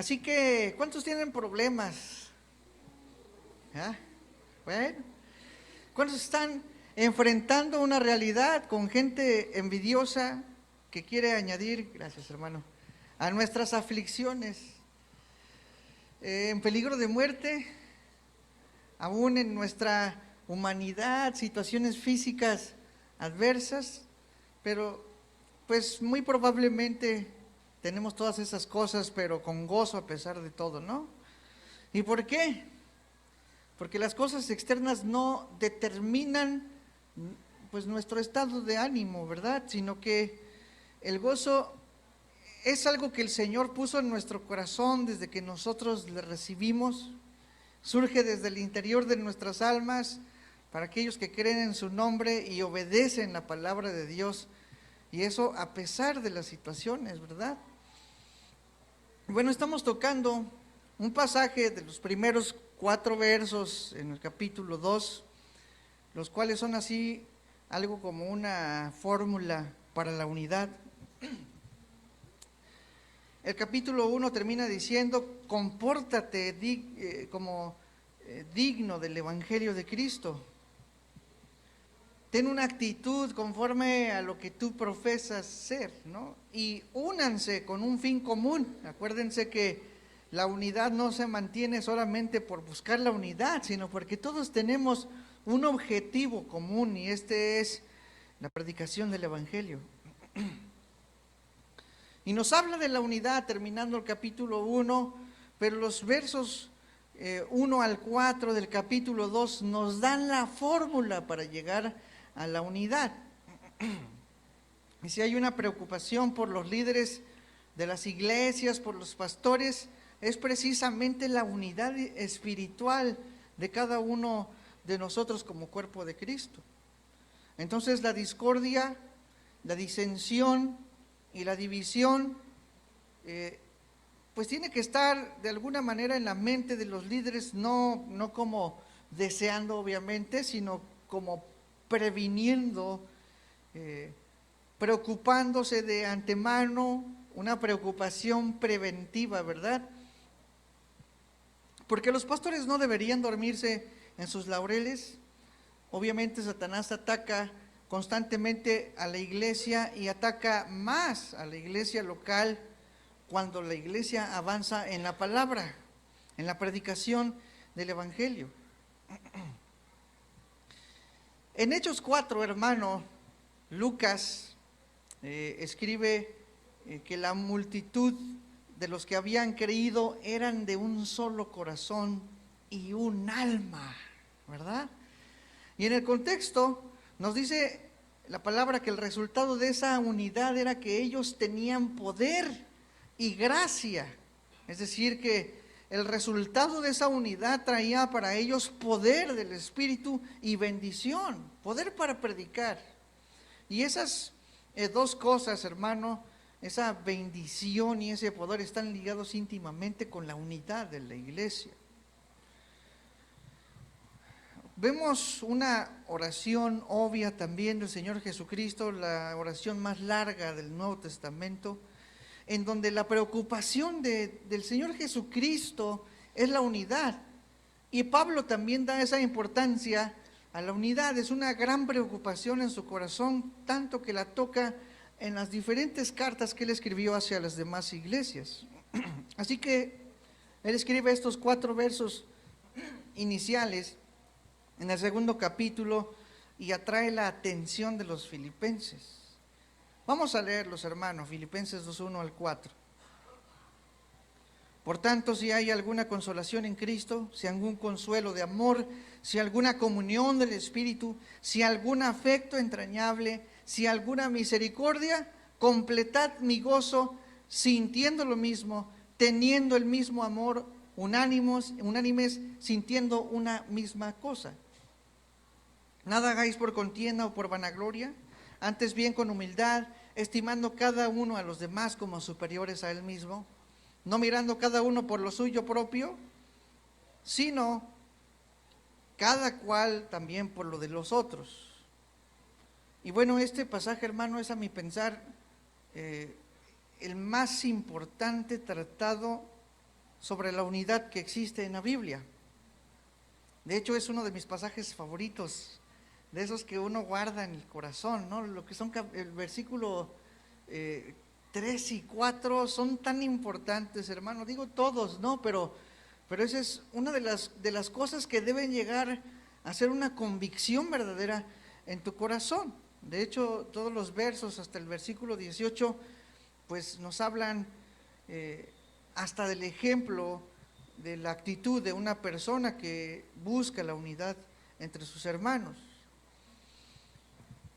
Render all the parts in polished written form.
Así que, ¿cuántos tienen problemas? ¿Ah? Bueno, ¿cuántos están enfrentando una realidad con gente envidiosa que quiere añadir, gracias hermano, a nuestras aflicciones, en peligro de muerte, aún en nuestra humanidad, situaciones físicas adversas, pero pues muy probablemente tenemos todas esas cosas, pero con gozo a pesar de todo, ¿no? ¿Y por qué? Porque las cosas externas no determinan pues nuestro estado de ánimo, ¿verdad? Sino que el gozo es algo que el Señor puso en nuestro corazón desde que nosotros le recibimos. Surge desde el interior de nuestras almas para aquellos que creen en su nombre y obedecen la palabra de Dios. Y eso a pesar de las situaciones, ¿verdad? Bueno, estamos tocando un pasaje de los primeros 4 versos en el capítulo 2, los cuales son así algo como una fórmula para la unidad. El capítulo 1 termina diciendo: compórtate como digno del Evangelio de Cristo. Ten una actitud conforme a lo que tú profesas ser, ¿no? Y únanse con un fin común. Acuérdense que la unidad no se mantiene solamente por buscar la unidad, sino porque todos tenemos un objetivo común, y este es la predicación del Evangelio. Y nos habla de la unidad terminando el capítulo 1, pero los versos 1 al 4 del capítulo 2 nos dan la fórmula para llegar a la unidad. Y si hay una preocupación por los líderes de las iglesias, por los pastores, es precisamente la unidad espiritual de cada uno de nosotros como cuerpo de Cristo. Entonces la discordia, la disensión y la división, pues tiene que estar de alguna manera en la mente de los líderes, no como deseando obviamente, sino como previniendo, preocupándose de antemano, una preocupación preventiva, ¿verdad? Porque los pastores no deberían dormirse en sus laureles. Obviamente Satanás ataca constantemente a la iglesia y ataca más a la iglesia local cuando la iglesia avanza en la palabra, en la predicación del Evangelio. En Hechos 4, hermano, Lucas escribe que la multitud de los que habían creído eran de un solo corazón y un alma, ¿verdad? Y en el contexto nos dice la palabra que el resultado de esa unidad era que ellos tenían poder y gracia. Es decir, que el resultado de esa unidad traía para ellos poder del Espíritu y bendición, poder para predicar. Y esas dos cosas, hermano, esa bendición y ese poder están ligados íntimamente con la unidad de la iglesia. Vemos una oración obvia también del Señor Jesucristo, la oración más larga del Nuevo Testamento, en donde la preocupación del Señor Jesucristo es la unidad. Y Pablo también da esa importancia a la unidad, es una gran preocupación en su corazón, tanto que la toca en las diferentes cartas que él escribió hacia las demás iglesias. Así que él escribe estos 4 versos iniciales en el segundo capítulo y atrae la atención de los filipenses. Vamos a leerlos, hermanos, Filipenses 2:1 al 4. Por tanto, si hay alguna consolación en Cristo, si algún consuelo de amor, si alguna comunión del Espíritu, si algún afecto entrañable, si alguna misericordia, completad mi gozo, sintiendo lo mismo, teniendo el mismo amor, unánimes, sintiendo una misma cosa. Nada hagáis por contienda o por vanagloria, antes bien con humildad, estimando cada uno a los demás como superiores a él mismo, no mirando cada uno por lo suyo propio, sino cada cual también por lo de los otros. Y bueno, este pasaje, hermano, es a mi pensar el más importante tratado sobre la unidad que existe en la Biblia. De hecho, es uno de mis pasajes favoritos, de esos que uno guarda en el corazón, ¿no? Lo que son el versículo 3 y 4 son tan importantes, hermano. Digo todos, ¿no? Pero esa es una de las cosas que deben llegar a ser una convicción verdadera en tu corazón. De hecho, todos los versos hasta el versículo 18, pues nos hablan hasta del ejemplo de la actitud de una persona que busca la unidad entre sus hermanos.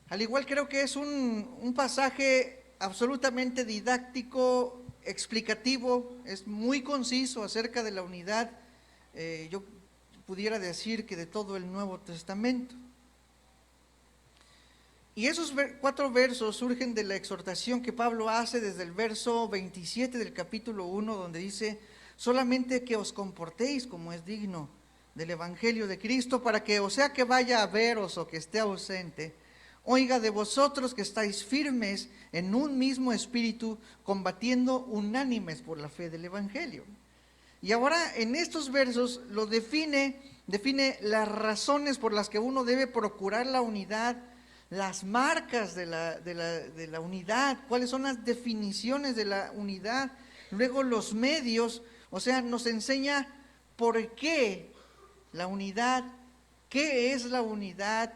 Al igual creo que es un pasaje absolutamente didáctico, explicativo, es muy conciso acerca de la unidad, yo pudiera decir que de todo el Nuevo Testamento. Y esos 4 versos surgen de la exhortación que Pablo hace desde el verso 27 del capítulo 1, donde dice: solamente que os comportéis como es digno del Evangelio de Cristo, para que, o sea que vaya a veros o que esté ausente, oiga de vosotros que estáis firmes en un mismo espíritu, combatiendo unánimes por la fe del Evangelio. Y ahora en estos versos lo define las razones por las que uno debe procurar la unidad, las marcas de la unidad, cuáles son las definiciones de la unidad, luego los medios, o sea, nos enseña por qué la unidad, qué es la unidad,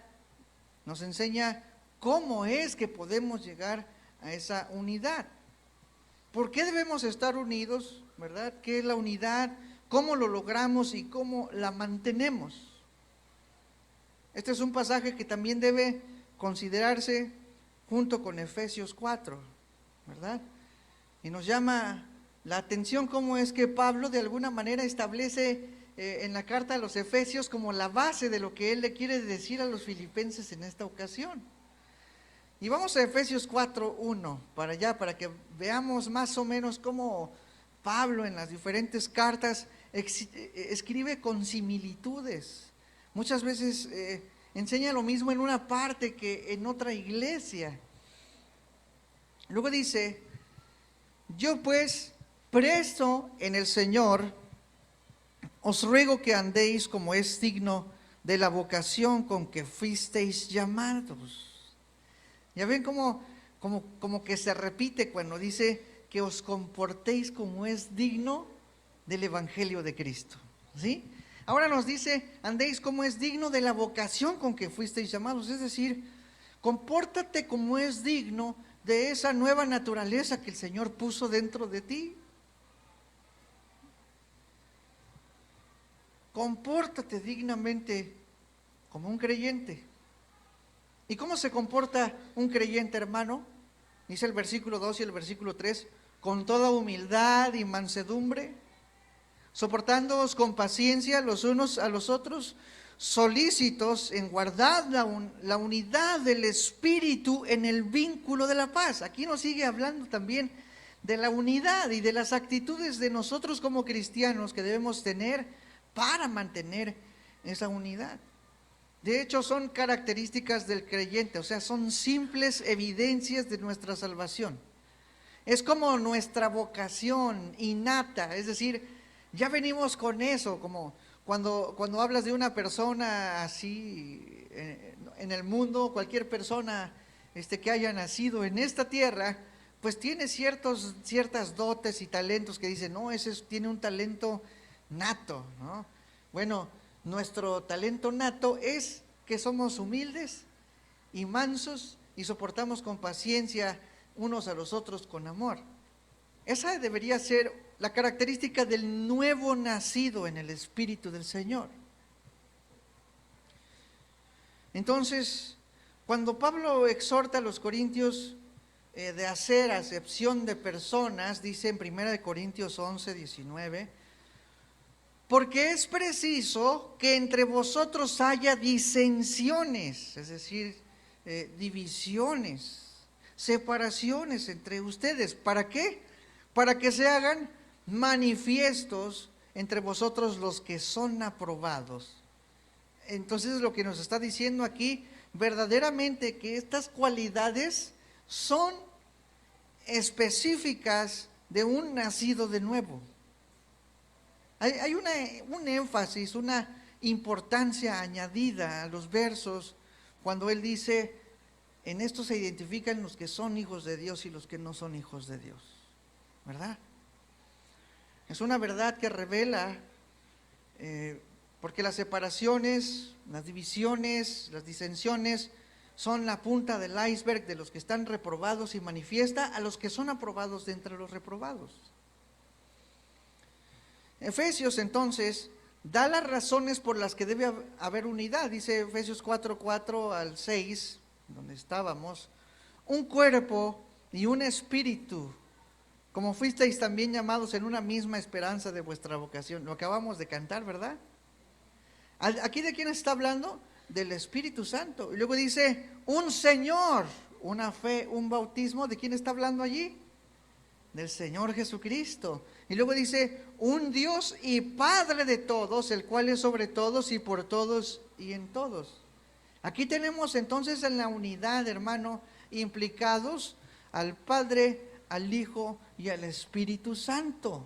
nos enseña cómo es que podemos llegar a esa unidad. ¿Por qué debemos estar unidos, verdad? ¿Qué es la unidad? ¿Cómo lo logramos y cómo la mantenemos? Este es un pasaje que también debe considerarse junto con Efesios 4, ¿verdad? Y nos llama la atención cómo es que Pablo de alguna manera establece en la carta a los Efesios como la base de lo que él le quiere decir a los filipenses en esta ocasión. Y vamos a Efesios 4:1 para que veamos más o menos cómo Pablo en las diferentes cartas escribe con similitudes. Muchas veces enseña lo mismo en una parte que en otra iglesia. Luego dice: yo pues, preso en el Señor, os ruego que andéis como es digno de la vocación con que fuisteis llamados. Ya ven como que se repite cuando dice que os comportéis como es digno del Evangelio de Cristo, ¿sí? Ahora nos dice: andéis como es digno de la vocación con que fuisteis llamados, es decir, compórtate como es digno de esa nueva naturaleza que el Señor puso dentro de ti. Compórtate dignamente como un creyente. ¿Y cómo se comporta un creyente, hermano? Dice el versículo 2 y el versículo 3: con toda humildad y mansedumbre, soportándoos con paciencia los unos a los otros, solícitos en guardar la unidad del Espíritu en el vínculo de la paz. Aquí nos sigue hablando también de la unidad y de las actitudes de nosotros como cristianos que debemos tener para mantener esa unidad. De hecho, son características del creyente, o sea, son simples evidencias de nuestra salvación. Es como nuestra vocación innata, es decir, ya venimos con eso, como cuando hablas de una persona así en el mundo, cualquier persona que haya nacido en esta tierra, pues tiene ciertas dotes y talentos que dicen: no, ese tiene un talento nato, ¿no? Bueno, nuestro talento nato es que somos humildes y mansos y soportamos con paciencia unos a los otros con amor. Esa debería ser la característica del nuevo nacido en el Espíritu del Señor. Entonces, cuando Pablo exhorta a los corintios de hacer acepción de personas, dice en 1 Corintios 11:19, porque es preciso que entre vosotros haya disensiones, es decir, divisiones, separaciones entre ustedes. ¿Para qué? Para que se hagan manifiestos entre vosotros los que son aprobados. Entonces lo que nos está diciendo aquí, verdaderamente que estas cualidades son específicas de un nacido de nuevo. Hay un énfasis, una importancia añadida a los versos cuando él dice, en esto se identifican los que son hijos de Dios y los que no son hijos de Dios, ¿verdad? Es una verdad que revela, porque las separaciones, las divisiones, las disensiones son la punta del iceberg de los que están reprobados y manifiesta a los que son aprobados de entre los reprobados. Efesios entonces da las razones por las que debe haber unidad. Dice Efesios 4:4 al 6, donde estábamos, un cuerpo y un espíritu, como fuisteis también llamados en una misma esperanza de vuestra vocación. Lo acabamos de cantar, ¿verdad? ¿Aquí de quién está hablando? Del Espíritu Santo. Y luego dice, un Señor, una fe, un bautismo. ¿De quién está hablando allí? Del Señor Jesucristo. Y luego dice, un Dios y Padre de todos, el cual es sobre todos y por todos y en todos. Aquí tenemos entonces en la unidad, hermano, implicados al Padre, al Hijo y al Espíritu Santo.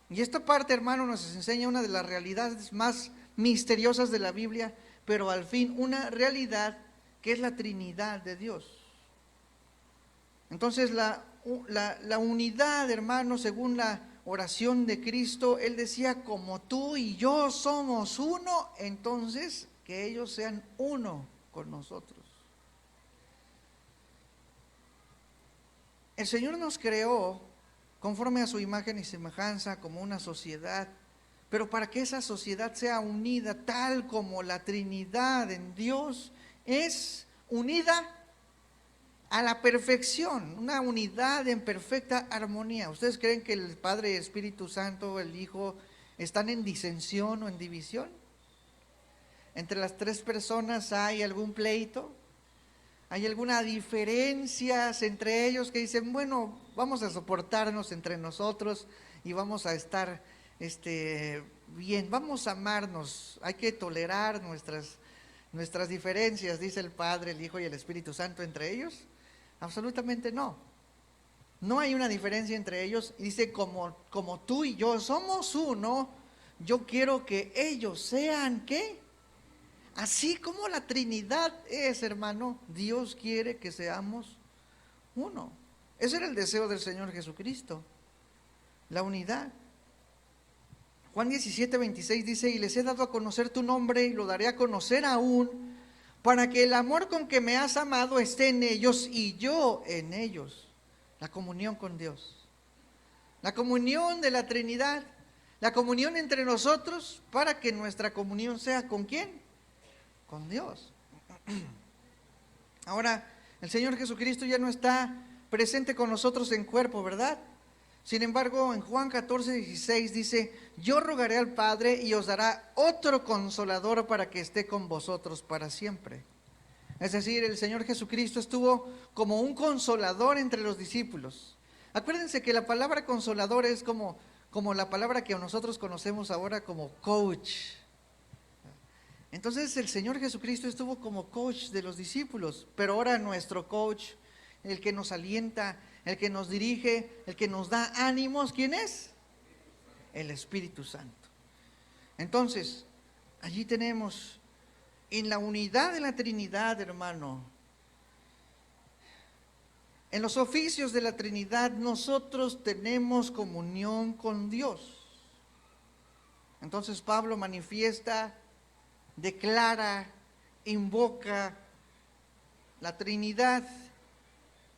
Y esta parte, hermano, nos enseña una de las realidades más misteriosas de la Biblia, pero al fin una realidad que es la Trinidad de Dios. Entonces la unidad, hermano, según la oración de Cristo, Él decía, como tú y yo somos uno, entonces que ellos sean uno con nosotros. El Señor nos creó conforme a su imagen y semejanza como una sociedad, pero para que esa sociedad sea unida tal como la Trinidad en Dios es unida a la perfección, una unidad en perfecta armonía. ¿Ustedes creen que el Padre, Espíritu Santo, el Hijo están en disensión o en división? ¿Entre las tres personas hay algún pleito? ¿Hay alguna diferencia entre ellos que dicen, bueno, vamos a soportarnos entre nosotros y vamos a estar bien, vamos a amarnos, hay que tolerar nuestras diferencias, dice el Padre, el Hijo y el Espíritu Santo entre ellos? Absolutamente no. No hay una diferencia entre ellos. Y dice, como tú y yo somos uno, yo quiero que ellos sean, ¿qué? Así como la Trinidad es, hermano, Dios quiere que seamos uno. Ese era el deseo del Señor Jesucristo, la unidad. Juan 17:26 dice, y les he dado a conocer tu nombre y lo daré a conocer aún, para que el amor con que me has amado esté en ellos y yo en ellos. La comunión con Dios, la comunión de la Trinidad, la comunión entre nosotros, para que nuestra comunión sea ¿con quién? Con Dios. Ahora, el Señor Jesucristo ya no está presente con nosotros en cuerpo, ¿verdad? Sin embargo, en Juan 14:16 dice, yo rogaré al Padre y os dará otro consolador para que esté con vosotros para siempre. Es decir, el Señor Jesucristo estuvo como un consolador entre los discípulos. Acuérdense que la palabra consolador es como la palabra que nosotros conocemos ahora como coach. Entonces el Señor Jesucristo estuvo como coach de los discípulos, pero ahora nuestro coach, el que nos alienta, el que nos dirige, el que nos da ánimos, ¿quién es? El Espíritu Santo. Entonces, allí tenemos, en la unidad de la Trinidad, hermano, en los oficios de la Trinidad, nosotros tenemos comunión con Dios. Entonces Pablo manifiesta, declara, invoca la Trinidad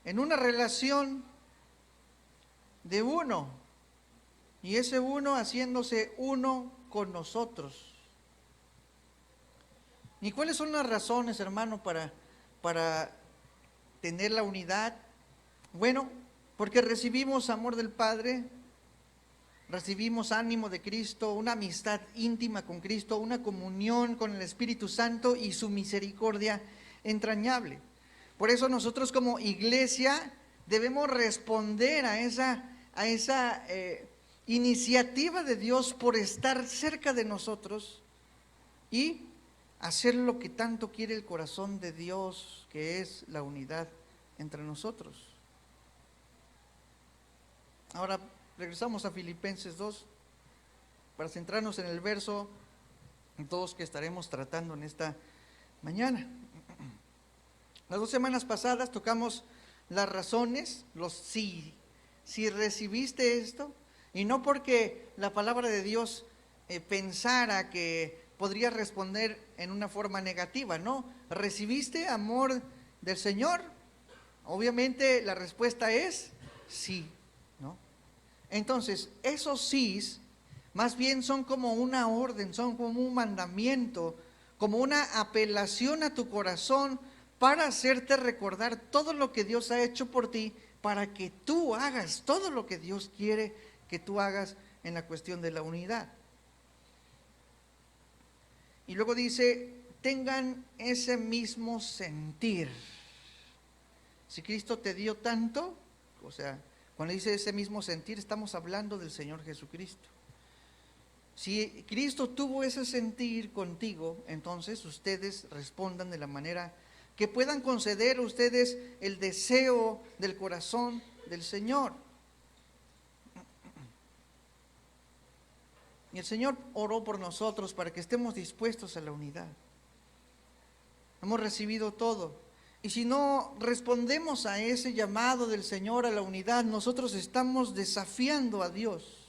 en una relación de uno, y ese uno haciéndose uno con nosotros. ¿Y cuáles son las razones, hermano, para tener la unidad? Bueno, porque recibimos amor del Padre, recibimos ánimo de Cristo, una amistad íntima con Cristo, una comunión con el Espíritu Santo y su misericordia entrañable. Por eso nosotros como iglesia debemos responder a esa iniciativa de Dios por estar cerca de nosotros y hacer lo que tanto quiere el corazón de Dios, que es la unidad entre nosotros. Ahora, regresamos a Filipenses 2 para centrarnos en el verso 2 que estaremos tratando en esta mañana. Las 2 semanas pasadas tocamos las razones, los sí. Si recibiste esto, y no porque la palabra de Dios pensara que podría responder en una forma negativa, no. ¿Recibiste amor del Señor? Obviamente la respuesta es sí, ¿no? Entonces, esos sís más bien son como una orden, son como un mandamiento, como una apelación a tu corazón para hacerte recordar todo lo que Dios ha hecho por ti, para que tú hagas todo lo que Dios quiere que tú hagas en la cuestión de la unidad. Y luego dice, tengan ese mismo sentir. Si Cristo te dio tanto, o sea, cuando dice ese mismo sentir, estamos hablando del Señor Jesucristo. Si Cristo tuvo ese sentir contigo, entonces ustedes respondan de la manera que puedan conceder a ustedes el deseo del corazón del Señor. Y el Señor oró por nosotros para que estemos dispuestos a la unidad. Hemos recibido todo. Y si no respondemos a ese llamado del Señor a la unidad, nosotros estamos desafiando a Dios.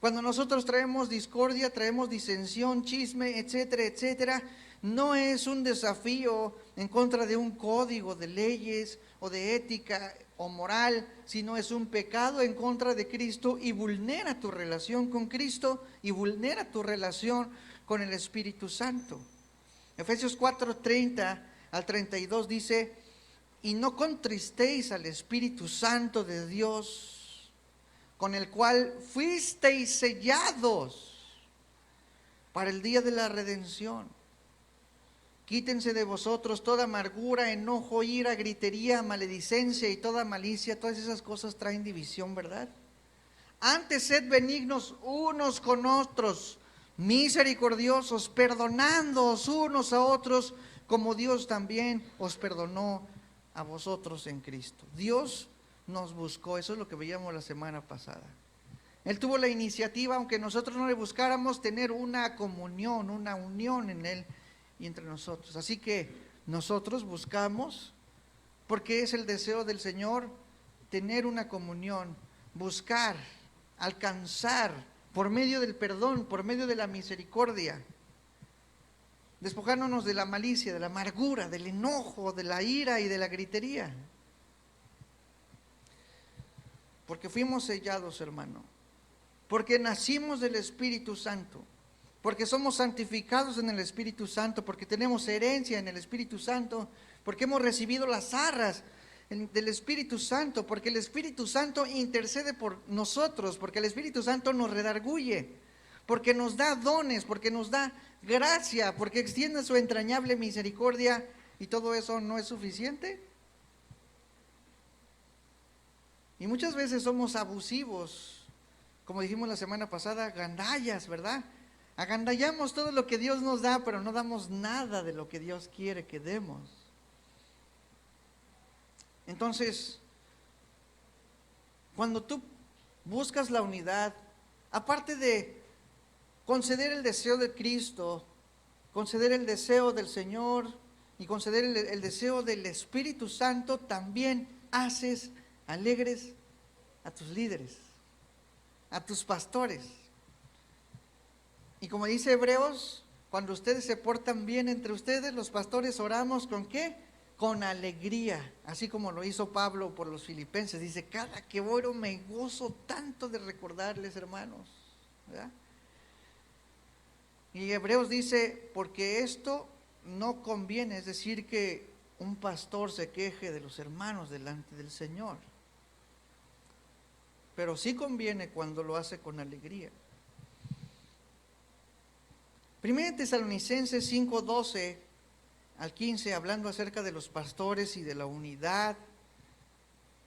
Cuando nosotros traemos discordia, traemos disensión, chisme, etcétera, etcétera, no es un desafío en contra de un código de leyes o de ética o moral, sino es un pecado en contra de Cristo y vulnera tu relación con Cristo y vulnera tu relación con el Espíritu Santo. Efesios 4:30 al 32 dice, y no contristéis al Espíritu Santo de Dios, con el cual fuisteis sellados para el día de la redención. Quítense de vosotros toda amargura, enojo, ira, gritería, maledicencia y toda malicia. Todas esas cosas traen división, ¿verdad? Antes sed benignos unos con otros, misericordiosos, perdonándoos unos a otros, como Dios también os perdonó a vosotros en Cristo. Dios nos buscó, eso es lo que veíamos la semana pasada. Él tuvo la iniciativa, aunque nosotros no le buscáramos, tener una comunión, una unión en Él y entre nosotros. Así que nosotros buscamos, porque es el deseo del Señor, tener una comunión, buscar, alcanzar, por medio del perdón, por medio de la misericordia, despojándonos de la malicia, de la amargura, del enojo, de la ira y de la gritería. Porque fuimos sellados, hermano, porque nacimos del Espíritu Santo, porque somos santificados en el Espíritu Santo, porque tenemos herencia en el Espíritu Santo, porque hemos recibido las arras del Espíritu Santo, porque el Espíritu Santo intercede por nosotros, porque el Espíritu Santo nos redarguye, porque nos da dones, porque nos da gracia, porque extiende su entrañable misericordia. ¿Y todo eso no es suficiente? Y muchas veces somos abusivos, como dijimos la semana pasada, gandallas, ¿verdad? Agandallamos todo lo que Dios nos da, pero no damos nada de lo que Dios quiere que demos. Entonces, cuando tú buscas la unidad, aparte de conceder el deseo de Cristo, conceder el deseo del Señor y conceder el deseo del Espíritu Santo, también haces alegres a tus líderes, a tus pastores. Y como dice Hebreos, cuando ustedes se portan bien entre ustedes, los pastores oramos ¿con qué? Con alegría, así como lo hizo Pablo por los filipenses. Dice, cada que oro me gozo tanto de recordarles, hermanos, ¿verdad? Y Hebreos dice, porque esto no conviene, es decir, que un pastor se queje de los hermanos delante del Señor. Pero sí conviene cuando lo hace con alegría. Primera Tesalonicenses 5:12 al 15, hablando acerca de los pastores y de la unidad.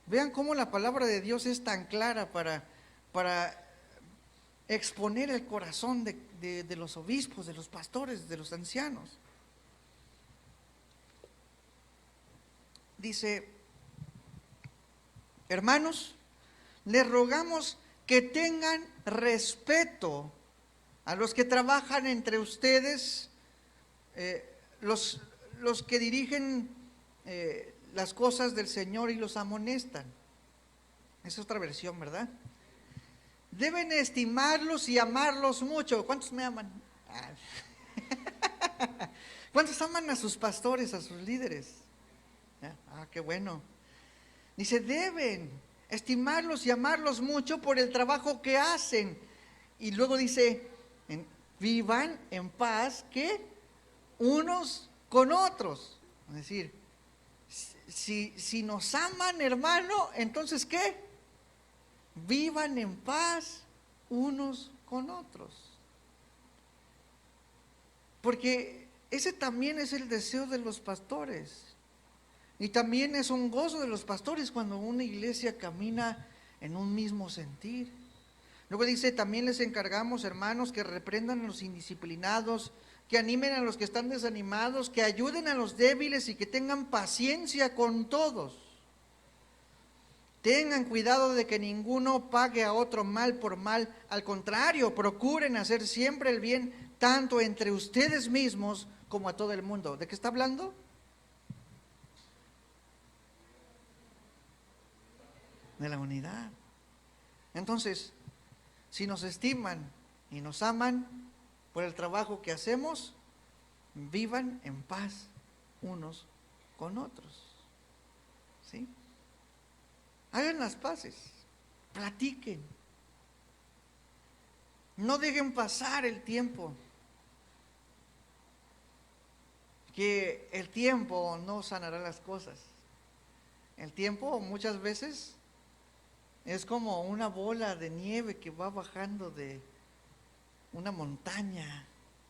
Vean cómo la palabra de Dios es tan clara para exponer el corazón de los obispos, de los pastores, de los ancianos. Dice, hermanos, les rogamos que tengan respeto a los que trabajan entre ustedes, los que dirigen las cosas del Señor y los amonestan. Es otra versión, ¿verdad? Deben estimarlos y amarlos mucho. ¿Cuántos me aman? ¿Cuántos aman a sus pastores, a sus líderes? Qué bueno. Dice, deben estimarlos y amarlos mucho por el trabajo que hacen. Y luego dice, vivan en paz, ¿qué? Unos con otros. Es decir, si nos aman, hermano, entonces ¿qué? Vivan en paz unos con otros. Porque ese también es el deseo de los pastores. Y también es un gozo de los pastores cuando una iglesia camina en un mismo sentir. Luego dice, también les encargamos, hermanos, que reprendan a los indisciplinados, que animen a los que están desanimados, que ayuden a los débiles y que tengan paciencia con todos. Tengan cuidado de que ninguno pague a otro mal por mal. Al contrario, procuren hacer siempre el bien, tanto entre ustedes mismos como a todo el mundo. ¿De qué está hablando? De la unidad. Entonces, si nos estiman y nos aman por el trabajo que hacemos, vivan en paz unos con otros. ¿Sí? Hagan las paces, platiquen. No dejen pasar el tiempo. Que el tiempo no sanará las cosas. El tiempo muchas veces es como una bola de nieve que va bajando de una montaña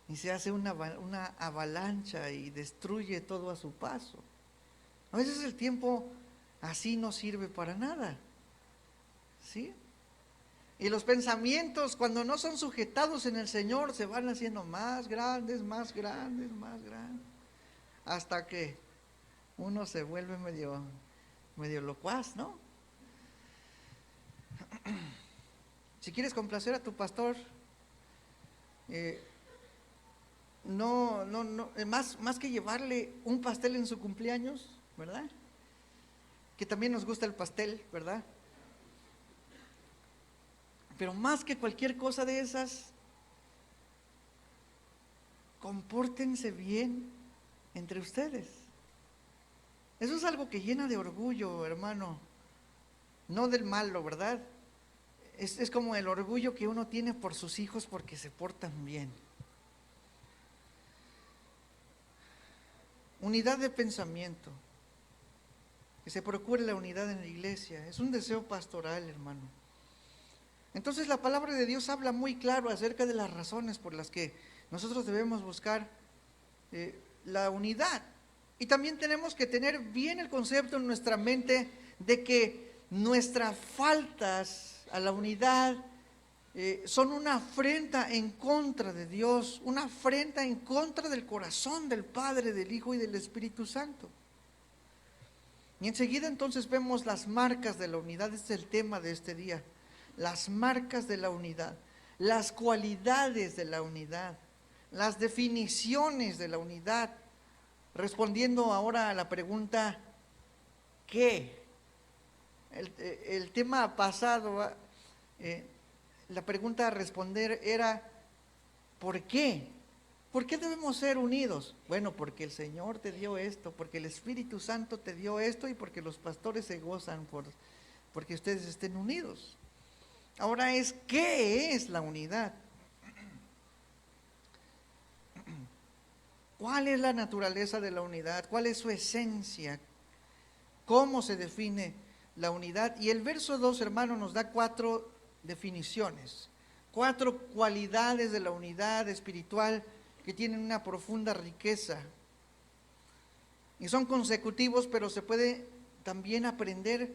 y se hace una avalancha y destruye todo a su paso. A veces el tiempo así no sirve para nada, ¿sí? Y los pensamientos, cuando no son sujetados en el Señor, se van haciendo más grandes, más grandes, más grandes, hasta que uno se vuelve medio locuaz, ¿no? Si quieres complacer a tu pastor, no, más que llevarle un pastel en su cumpleaños, ¿verdad? Que también nos gusta el pastel, ¿verdad? Pero más que cualquier cosa de esas, compórtense bien entre ustedes. Eso es algo que llena de orgullo, hermano, no del malo, ¿verdad? Es como el orgullo que uno tiene por sus hijos porque se portan bien. Unidad de pensamiento. Que se procure la unidad en la iglesia. Es un deseo pastoral, hermano. Entonces la palabra de Dios habla muy claro acerca de las razones por las que nosotros debemos buscar la unidad. Y también tenemos que tener bien el concepto en nuestra mente de que nuestras faltas a la unidad son una afrenta en contra de Dios, una afrenta en contra del corazón del Padre, del Hijo y del Espíritu Santo. Y enseguida entonces vemos las marcas de la unidad. Este es el tema de este día. Las marcas de la unidad, las cualidades de la unidad, las definiciones de la unidad. Respondiendo ahora a la pregunta, ¿qué? El tema pasado, la pregunta a responder era, ¿por qué? ¿Por qué debemos ser unidos? Bueno, porque el Señor te dio esto, porque el Espíritu Santo te dio esto y porque los pastores se gozan porque ustedes estén unidos. Ahora ¿qué es la unidad? ¿Cuál es la naturaleza de la unidad? ¿Cuál es su esencia? ¿Cómo se define la unidad? Y el verso 2, hermano, nos da 4 definiciones, 4 cualidades de la unidad espiritual que tienen una profunda riqueza. Y son consecutivos, pero se puede también aprender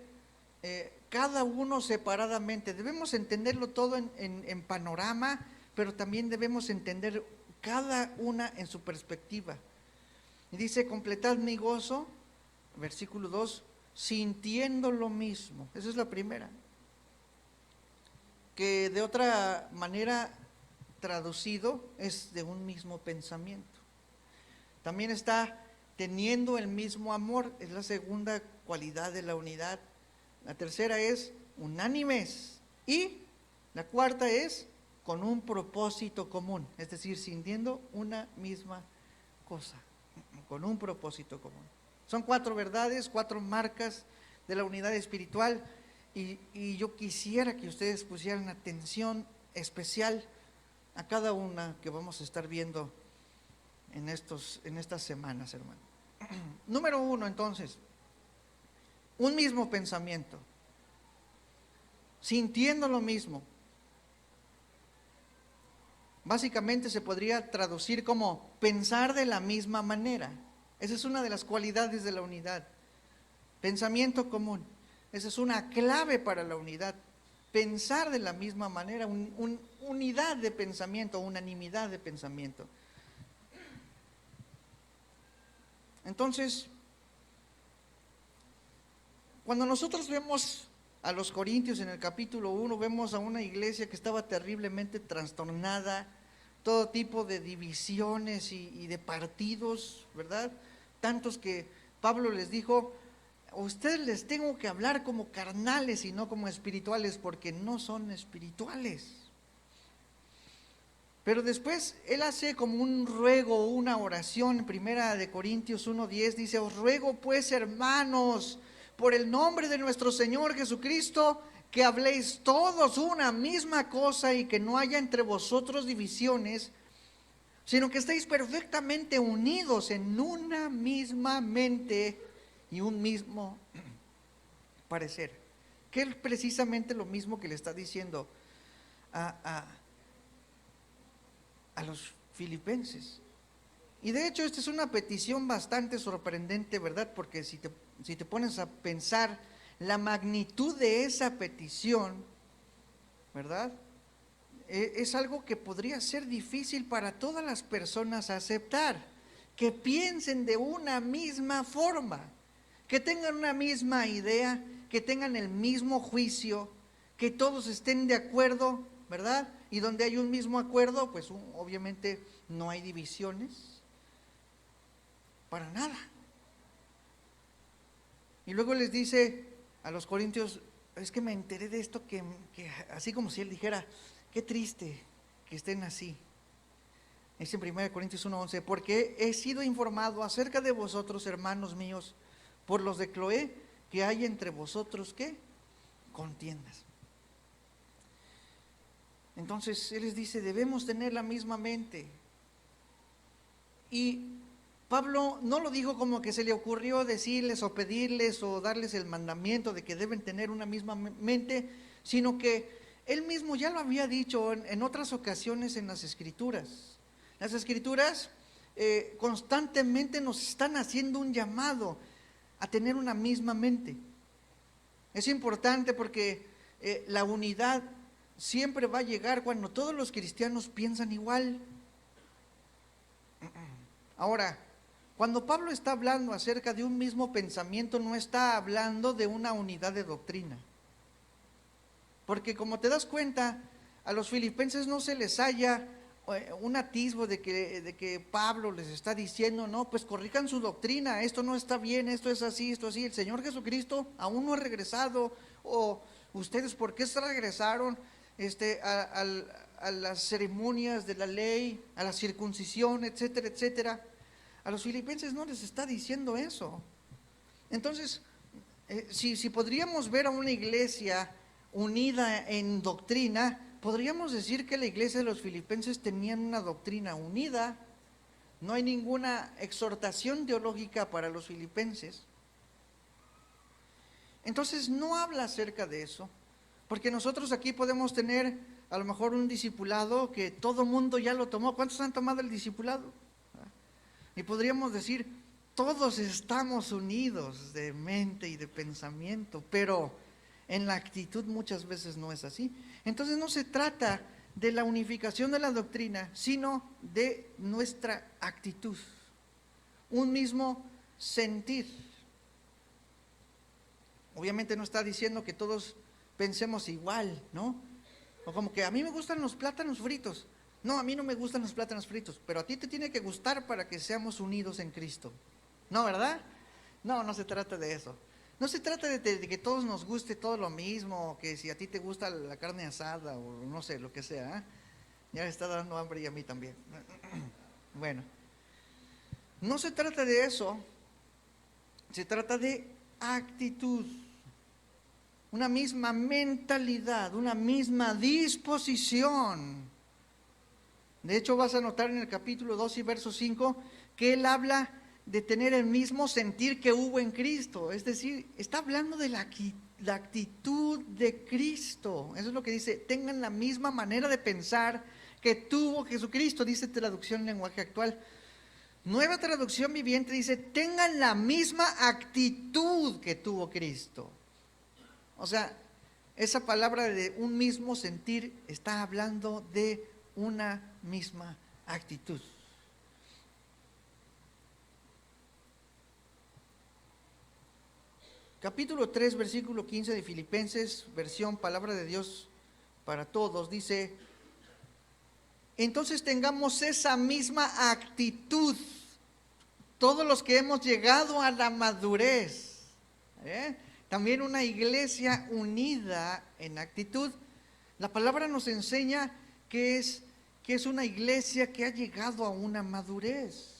cada uno separadamente. Debemos entenderlo todo en panorama, pero también debemos entender cada una en su perspectiva. Y dice, completad mi gozo, versículo 2, sintiendo lo mismo. Esa es la primera. que de otra manera traducido es de un mismo pensamiento. También está teniendo el mismo amor, es la segunda cualidad de la unidad. La tercera es unánimes y la cuarta es con un propósito común, es decir, sintiendo una misma cosa, con un propósito común. Son 4 verdades, 4 marcas de la unidad espiritual y yo quisiera que ustedes pusieran atención especial a cada una que vamos a estar viendo en estas semanas, hermano. Número 1, entonces, un mismo pensamiento, sintiendo lo mismo. Básicamente se podría traducir como pensar de la misma manera. Esa es una de las cualidades de la unidad. Pensamiento común. Esa es una clave para la unidad. Pensar de la misma manera, unidad de pensamiento, unanimidad de pensamiento. Entonces, cuando nosotros vemos a los Corintios en el capítulo 1, vemos a una iglesia que estaba terriblemente trastornada, todo tipo de divisiones y de partidos, ¿verdad? Tantos que Pablo les dijo: a ustedes les tengo que hablar como carnales y no como espirituales, porque no son espirituales. Pero después él hace como un ruego, una oración. En 1 Corintios 1:10 dice: os ruego pues, hermanos, por el nombre de nuestro Señor Jesucristo, que habléis todos una misma cosa y que no haya entre vosotros divisiones, sino que estéis perfectamente unidos en una misma mente y un mismo parecer. Que es precisamente lo mismo que le está diciendo a los filipenses. Y de hecho esta es una petición bastante sorprendente, ¿verdad? Porque si te pones a pensar la magnitud de esa petición, ¿verdad? Es algo que podría ser difícil para todas las personas aceptar, que piensen de una misma forma, que tengan una misma idea, que tengan el mismo juicio, que todos estén de acuerdo, ¿verdad? Y donde hay un mismo acuerdo, pues obviamente no hay divisiones, para nada. Y luego les dice a los corintios: es que me enteré de esto, que así como si él dijera: qué triste que estén así. Es en 1 Corintios 1:11: porque he sido informado acerca de vosotros, hermanos míos, por los de Cloé, que hay entre vosotros, ¿qué? Contiendas. Entonces él les dice: debemos tener la misma mente. Y Pablo no lo dijo como que se le ocurrió decirles o pedirles o darles el mandamiento de que deben tener una misma mente, sino que él mismo ya lo había dicho en otras ocasiones en las Escrituras. Las Escrituras constantemente nos están haciendo un llamado a tener una misma mente. Es importante porque la unidad siempre va a llegar cuando todos los cristianos piensan igual. Ahora, cuando Pablo está hablando acerca de un mismo pensamiento, no está hablando de una unidad de doctrina. Porque como te das cuenta, a los filipenses no se les halla un atisbo de que Pablo les está diciendo: no, pues corrijan su doctrina, esto no está bien, esto es así, esto así, el Señor Jesucristo aún no ha regresado, o ustedes ¿por qué se regresaron a las ceremonias de la ley, a la circuncisión, etcétera, etcétera? A los filipenses no les está diciendo eso. Entonces, si podríamos ver a una iglesia unida en doctrina, podríamos decir que la iglesia de los filipenses tenían una doctrina unida. No hay ninguna exhortación teológica para los filipenses. Entonces no habla acerca de eso, porque nosotros aquí podemos tener a lo mejor un discipulado que todo mundo ya lo tomó. ¿Cuántos han tomado el discipulado? Y podríamos decir: todos estamos unidos de mente y de pensamiento, pero en la actitud muchas veces no es así. Entonces no se trata de la unificación de la doctrina, sino de nuestra actitud, un mismo sentir. Obviamente no está diciendo que todos pensemos igual, ¿no? O como que a mí me gustan los plátanos fritos. No, a mí no me gustan los plátanos fritos, pero a ti te tiene que gustar para que seamos unidos en Cristo. ¿No, verdad? No, no se trata de eso. No se trata de que todos nos guste todo lo mismo, que si a ti te gusta la carne asada o no sé, lo que sea. Ya me está dando hambre y a mí también. Bueno, no se trata de eso, se trata de actitud. Una misma mentalidad, una misma disposición. De hecho, vas a notar en el capítulo 2 y verso 5 que él habla de tener el mismo sentir que hubo en Cristo. Es decir, está hablando de la actitud de Cristo. Eso es lo que dice, tengan la misma manera de pensar que tuvo Jesucristo, dice traducción en lenguaje actual. Nueva traducción viviente dice, tengan la misma actitud que tuvo Cristo. O sea, esa palabra de un mismo sentir está hablando de una misma actitud. Capítulo 3, versículo 15 de Filipenses, versión Palabra de Dios para Todos, dice, entonces tengamos esa misma actitud, todos los que hemos llegado a la madurez, también una iglesia unida en actitud. La palabra nos enseña que es una iglesia que ha llegado a una madurez.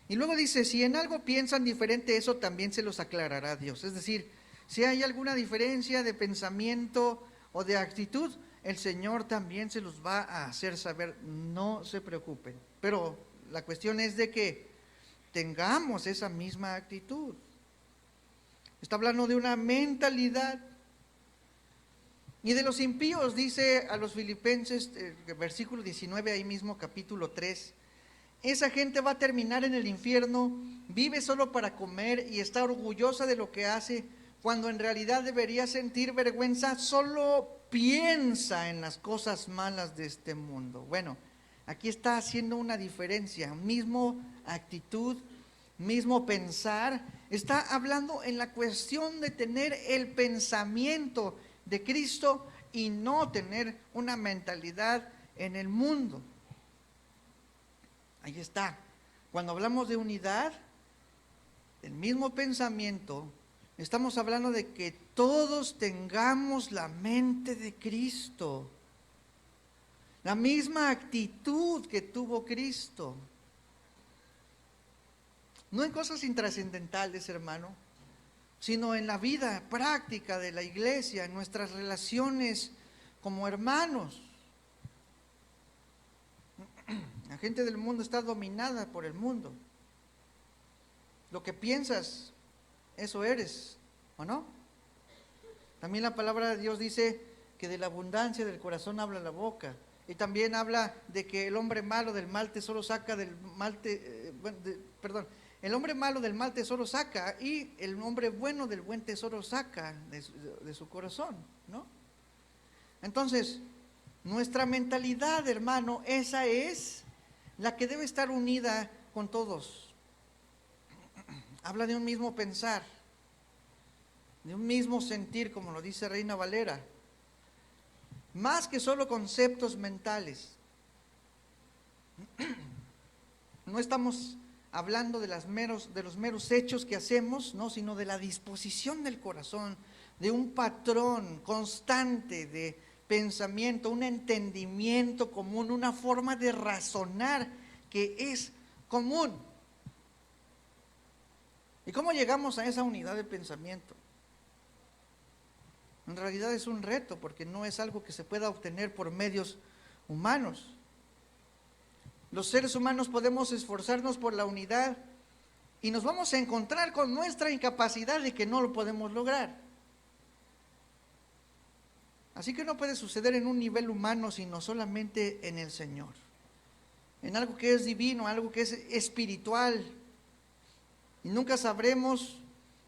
Y luego dice, si en algo piensan diferente, eso también se los aclarará Dios. Es decir, si hay alguna diferencia de pensamiento o de actitud, el Señor también se los va a hacer saber, no se preocupen. Pero la cuestión es de que tengamos esa misma actitud. Está hablando de una mentalidad. Y de los impíos, dice a los Filipenses, versículo 19, ahí mismo, capítulo 3, esa gente va a terminar en el infierno, vive solo para comer y está orgullosa de lo que hace, cuando en realidad debería sentir vergüenza, solo piensa en las cosas malas de este mundo. Bueno, aquí está haciendo una diferencia, mismo actitud, mismo pensar, está hablando en la cuestión de tener el pensamiento de Cristo y no tener una mentalidad en el mundo. Ahí está. Cuando hablamos de unidad, el mismo pensamiento, estamos hablando de que todos tengamos la mente de Cristo, la misma actitud que tuvo Cristo. No en cosas intrascendentales, hermano, sino en la vida práctica de la iglesia, en nuestras relaciones como hermanos. La gente del mundo está dominada por el mundo. Lo que piensas, eso eres, ¿o no? También la palabra de Dios dice que de la abundancia del corazón habla la boca. Y también habla de que el hombre malo del mal tesoro saca del mal, el hombre malo del mal tesoro saca y el hombre bueno del buen tesoro saca de su corazón, ¿no? Entonces, nuestra mentalidad, hermano, esa es la que debe estar unida con todos. Habla de un mismo pensar, de un mismo sentir, como lo dice Reina Valera, más que solo conceptos mentales. No estamos hablando de los meros hechos que hacemos, no, sino de la disposición del corazón, de un patrón constante de pensamiento, un entendimiento común, una forma de razonar que es común. ¿Y cómo llegamos a esa unidad de pensamiento? En realidad es un reto, porque no es algo que se pueda obtener por medios humanos. Los seres humanos podemos esforzarnos por la unidad y nos vamos a encontrar con nuestra incapacidad de que no lo podemos lograr. Así que no puede suceder en un nivel humano, sino solamente en el Señor, en algo que es divino, algo que es espiritual. Y nunca sabremos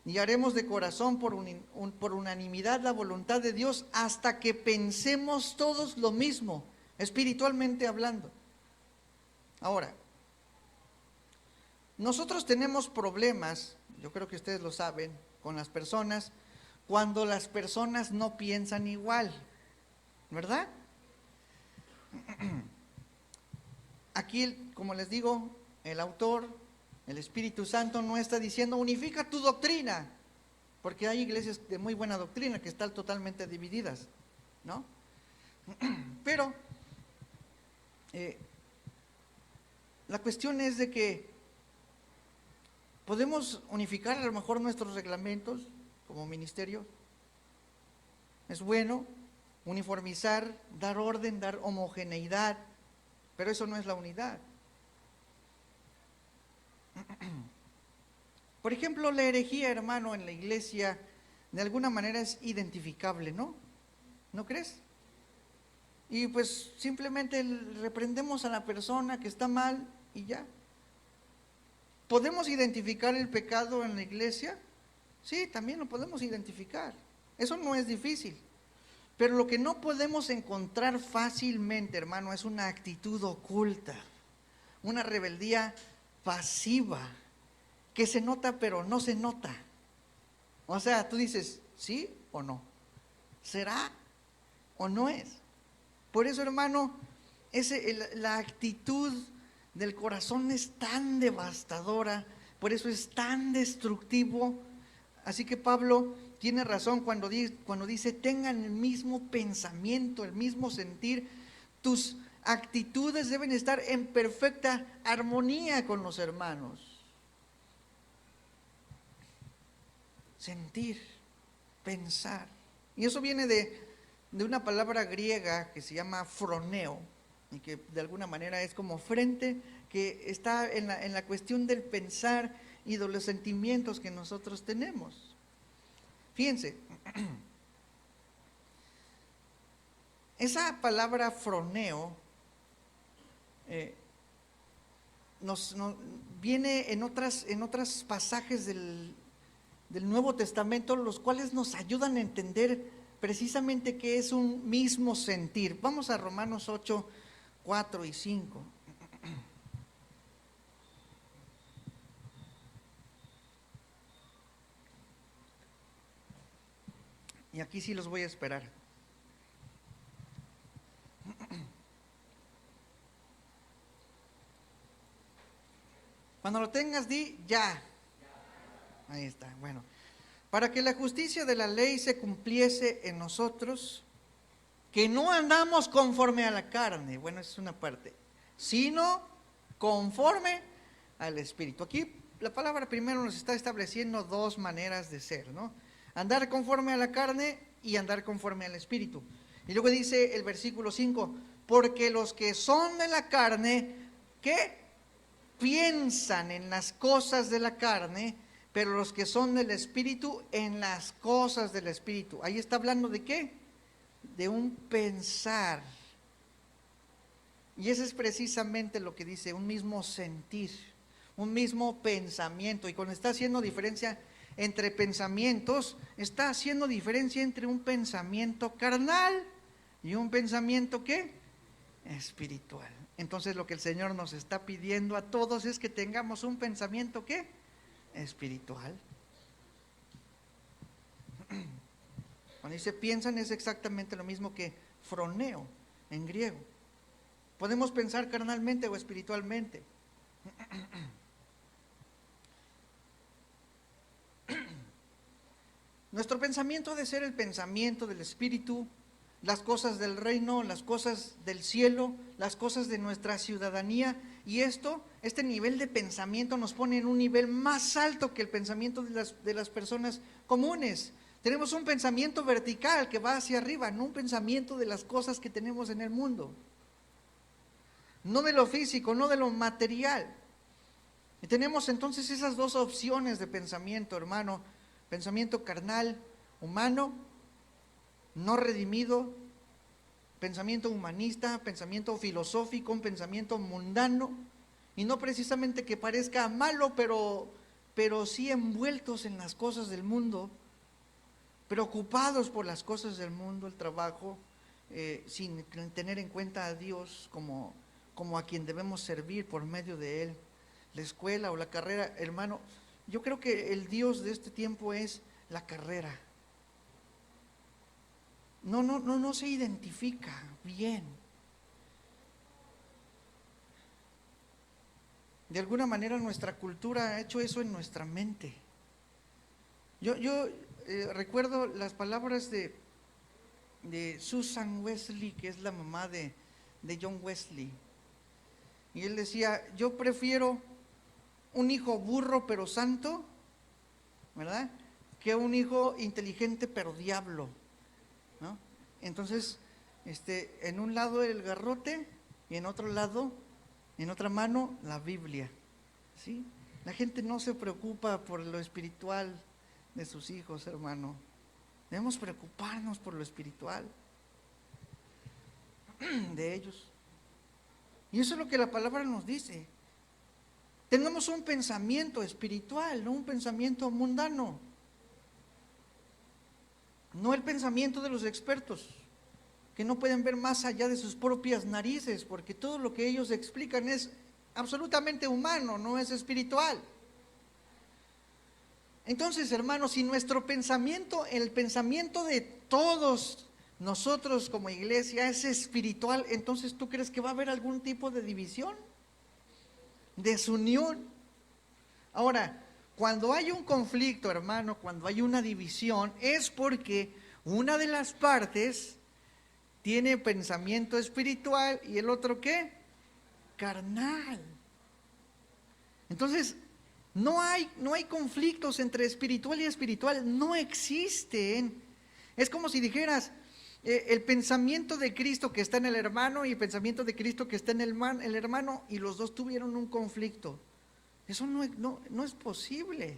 ni haremos de corazón por unanimidad la voluntad de Dios hasta que pensemos todos lo mismo, espiritualmente hablando. Ahora, nosotros tenemos problemas, yo creo que ustedes lo saben, con las personas, cuando las personas no piensan igual, ¿verdad? Aquí, como les digo, el autor, el Espíritu Santo, no está diciendo unifica tu doctrina, porque hay iglesias de muy buena doctrina que están totalmente divididas, ¿no? Pero la cuestión es de que podemos unificar a lo mejor nuestros reglamentos como ministerio. Es bueno uniformizar, dar orden, dar homogeneidad, pero eso no es la unidad. Por ejemplo, la herejía, hermano, en la iglesia, de alguna manera es identificable, ¿no? ¿No crees? Y pues simplemente reprendemos a la persona que está mal y ya. ¿Podemos identificar el pecado en la iglesia? Sí, también lo podemos identificar. Eso no es difícil. Pero lo que no podemos encontrar fácilmente, hermano, es una actitud oculta, una rebeldía pasiva, que se nota pero no se nota. O sea, tú dices, ¿sí o no? ¿Será o no es? Por eso, hermano, la actitud del corazón es tan devastadora, por eso es tan destructivo. Así que Pablo tiene razón cuando dice, tengan el mismo pensamiento, el mismo sentir. Tus actitudes deben estar en perfecta armonía con los hermanos. Sentir, pensar. Y eso viene de una palabra griega que se llama froneo, y que de alguna manera es como frente, que está en la cuestión del pensar y de los sentimientos que nosotros tenemos. Fíjense, esa palabra froneo viene en otros pasajes del Nuevo Testamento, los cuales nos ayudan a entender precisamente qué es un mismo sentir. Vamos a Romanos 8, 4 y 5. Y aquí sí los voy a esperar. Cuando lo tengas, di ya. Ahí está, bueno. Para que la justicia de la ley se cumpliese en nosotros, que no andamos conforme a la carne, bueno, esa es una parte, sino conforme al Espíritu. Aquí la palabra primero nos está estableciendo dos maneras de ser, ¿no? Andar conforme a la carne y andar conforme al Espíritu. Y luego dice el versículo 5, porque los que son de la carne, ¿qué? Piensan en las cosas de la carne, pero los que son del Espíritu, en las cosas del Espíritu. Ahí está hablando de ¿qué? De un pensar. Y ese es precisamente lo que dice, un mismo sentir, un mismo pensamiento. Y cuando está haciendo diferencia entre pensamientos, está haciendo diferencia entre un pensamiento carnal y un pensamiento ¿qué? Espiritual. Entonces lo que el Señor nos está pidiendo a todos es que tengamos un pensamiento ¿qué? Espiritual. Cuando dice piensan es exactamente lo mismo que froneo en griego. Podemos pensar carnalmente o espiritualmente. Nuestro pensamiento ha de ser el pensamiento del Espíritu, las cosas del reino, las cosas del cielo, las cosas de nuestra ciudadanía. Y este nivel de pensamiento nos pone en un nivel más alto que el pensamiento de las personas comunes. Tenemos un pensamiento vertical que va hacia arriba, no un pensamiento de las cosas que tenemos en el mundo. No de lo físico, no de lo material. Y tenemos entonces esas dos opciones de pensamiento, hermano. Pensamiento carnal, humano, no redimido, pensamiento humanista, pensamiento filosófico, un pensamiento mundano, y no precisamente que parezca malo, pero sí envueltos en las cosas del mundo, preocupados por las cosas del mundo, el trabajo, sin tener en cuenta a Dios como a quien debemos servir por medio de Él, la escuela o la carrera. Hermano, yo creo que el Dios de este tiempo es la carrera. No se identifica bien. de alguna manera nuestra cultura ha hecho eso en nuestra mente. Yo recuerdo las palabras de Susan Wesley, que es la mamá de John Wesley. Y él decía, yo prefiero un hijo burro pero santo, ¿verdad?, que un hijo inteligente pero diablo, ¿no? Entonces, en un lado el garrote y en otro lado, en otra mano, la Biblia, ¿sí? La gente no se preocupa por lo espiritual de sus hijos, hermano. Debemos preocuparnos por lo espiritual de ellos. Y eso es lo que la palabra nos dice. Tengamos un pensamiento espiritual, no un pensamiento mundano. No el pensamiento de los expertos, que no pueden ver más allá de sus propias narices, porque todo lo que ellos explican es absolutamente humano, no es espiritual. Entonces, hermanos, si nuestro pensamiento, el pensamiento de todos nosotros como iglesia es espiritual, entonces ¿tú crees que va a haber algún tipo de división, desunión? Ahora, cuando hay un conflicto, hermano, cuando hay una división, es porque una de las partes tiene pensamiento espiritual y el otro ¿qué? Carnal. Entonces, no hay conflictos entre espiritual y espiritual, no existen. Es como si dijeras, el pensamiento de Cristo que está en el hermano y el pensamiento de Cristo que está en el hermano, y los dos tuvieron un conflicto. Eso no es posible.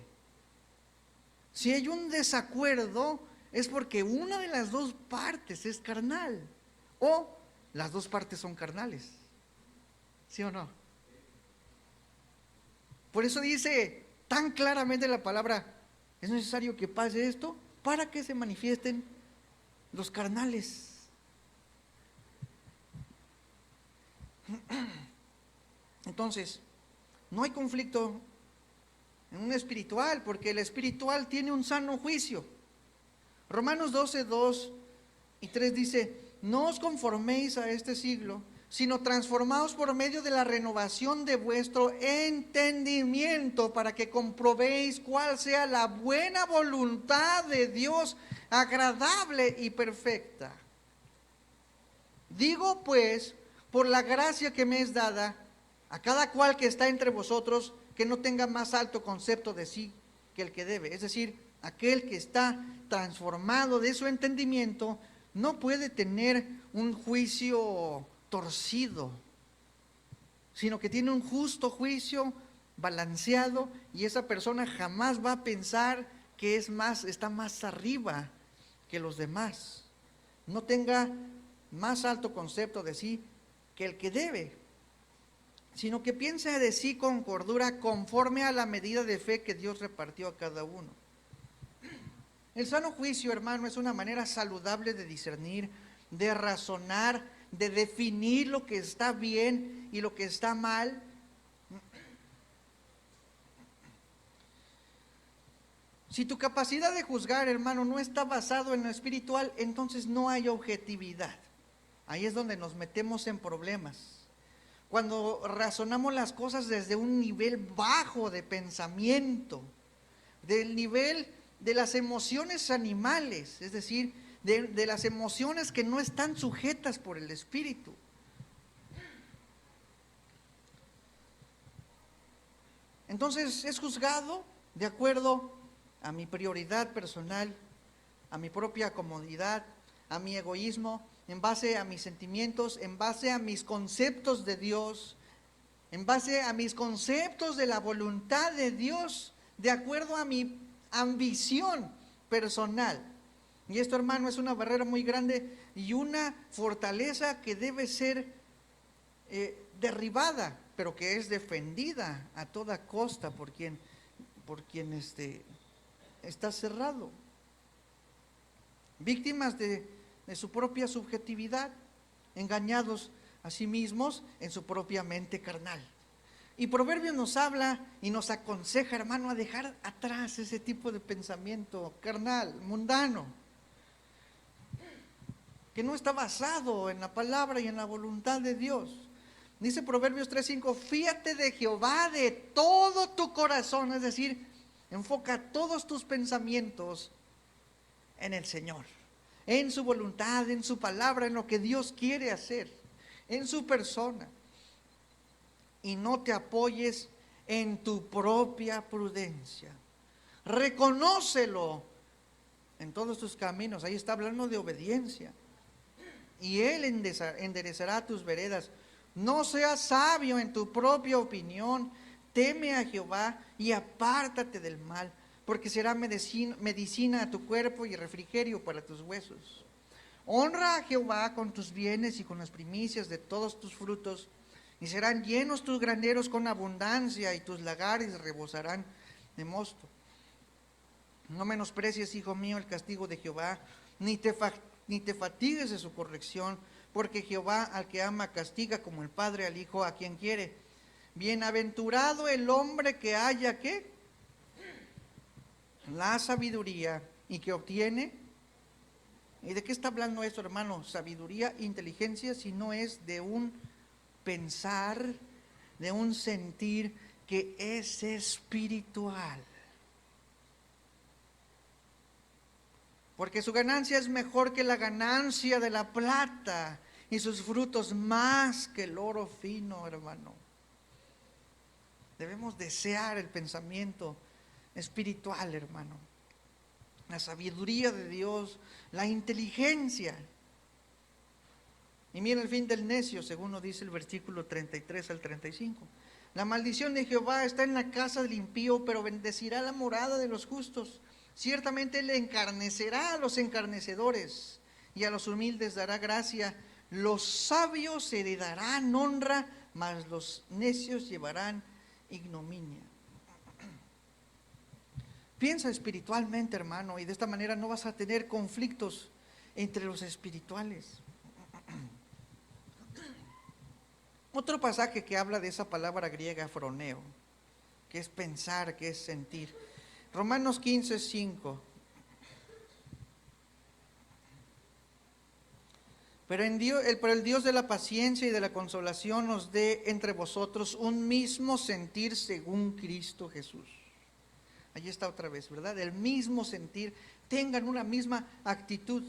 Si hay un desacuerdo, es porque una de las dos partes es carnal, o las dos partes son carnales. ¿Sí o no? Por eso dice tan claramente la palabra, es necesario que pase esto para que se manifiesten los carnales. Entonces, no hay conflicto en un espiritual, porque el espiritual tiene un sano juicio. Romanos 12, 2 y 3 dice, no os conforméis a este siglo, sino transformaos por medio de la renovación de vuestro entendimiento, para que comprobéis cuál sea la buena voluntad de Dios, agradable y perfecta. Digo pues, por la gracia que me es dada, a cada cual que está entre vosotros, que no tenga más alto concepto de sí que el que debe. Es decir, aquel que está transformado de su entendimiento no puede tener un juicio torcido, sino que tiene un justo juicio balanceado, y esa persona jamás va a pensar que está más arriba que los demás. No tenga más alto concepto de sí que el que debe, sino que piense de sí con cordura, conforme a la medida de fe que Dios repartió a cada uno. El sano juicio, hermano, es una manera saludable de discernir, de razonar, de definir lo que está bien y lo que está mal. Si tu capacidad de juzgar, hermano, no está basado en lo espiritual, entonces no hay objetividad. Ahí es donde nos metemos en problemas. Cuando razonamos las cosas desde un nivel bajo de pensamiento, del nivel de las emociones animales, es decir, de las emociones que no están sujetas por el espíritu. Entonces es juzgado de acuerdo a mi prioridad personal, a mi propia comodidad, a mi egoísmo, en base a mis sentimientos, en base a mis conceptos de Dios, en base a mis conceptos de la voluntad de Dios, de acuerdo a mi ambición personal. Y esto, hermano, es una barrera muy grande y una fortaleza que debe ser derribada, pero que es defendida a toda costa por quien está cerrado. Víctimas de su propia subjetividad, engañados a sí mismos en su propia mente carnal. Y Proverbios nos habla y nos aconseja, hermano, a dejar atrás ese tipo de pensamiento carnal, mundano, que no está basado en la palabra y en la voluntad de Dios. Dice Proverbios 3:5, fíate de Jehová de todo tu corazón, es decir, enfoca todos tus pensamientos en el Señor, en su voluntad, en su palabra, en lo que Dios quiere hacer, en su persona. Y no te apoyes en tu propia prudencia. Reconócelo en todos tus caminos. Ahí está hablando de obediencia. Y Él enderezará tus veredas. No seas sabio en tu propia opinión. Teme a Jehová y apártate del mal, porque será medicina a tu cuerpo y refrigerio para tus huesos. Honra a Jehová con tus bienes y con las primicias de todos tus frutos, y serán llenos tus graneros con abundancia, y tus lagares rebosarán de mosto. No menosprecies, hijo mío, el castigo de Jehová, ni te fatigues de su corrección, porque Jehová al que ama castiga, como el padre al hijo a quien quiere. Bienaventurado el hombre que haya, ¿qué? La sabiduría, y que obtiene. ¿Y de qué está hablando esto, hermano? Sabiduría, inteligencia, si no es de un pensar, de un sentir que es espiritual. Porque su ganancia es mejor que la ganancia de la plata, y sus frutos más que el oro fino, hermano. Debemos desear el pensamiento espiritual, hermano. La sabiduría de Dios, la inteligencia. Y mira el fin del necio, según nos dice el versículo 33 al 35. La maldición de Jehová está en la casa del impío, pero bendecirá la morada de los justos. Ciertamente Él encarnecerá a los encarnecedores, y a los humildes dará gracia. Los sabios heredarán honra, mas los necios llevarán ignominia. Piensa espiritualmente, hermano, y de esta manera no vas a tener conflictos entre los espirituales. Otro pasaje que habla de esa palabra griega froneo, que es pensar, que es sentir. Romanos 15:5. Pero el Dios de la paciencia y de la consolación nos dé entre vosotros un mismo sentir según Cristo Jesús. Allí está otra vez, ¿verdad? El mismo sentir, tengan una misma actitud.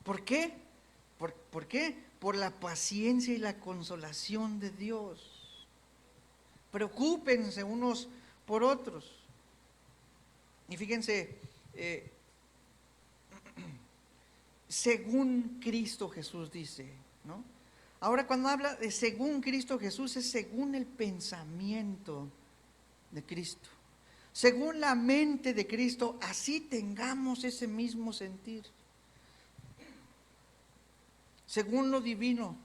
¿Por qué? ¿Por qué? Por la paciencia y la consolación de Dios. Preocúpense unos por otros. Y fíjense, según Cristo Jesús dice, ¿no? Ahora cuando habla de según Cristo Jesús, es según el pensamiento de Cristo. Según la mente de Cristo, así tengamos ese mismo sentir. Según lo divino,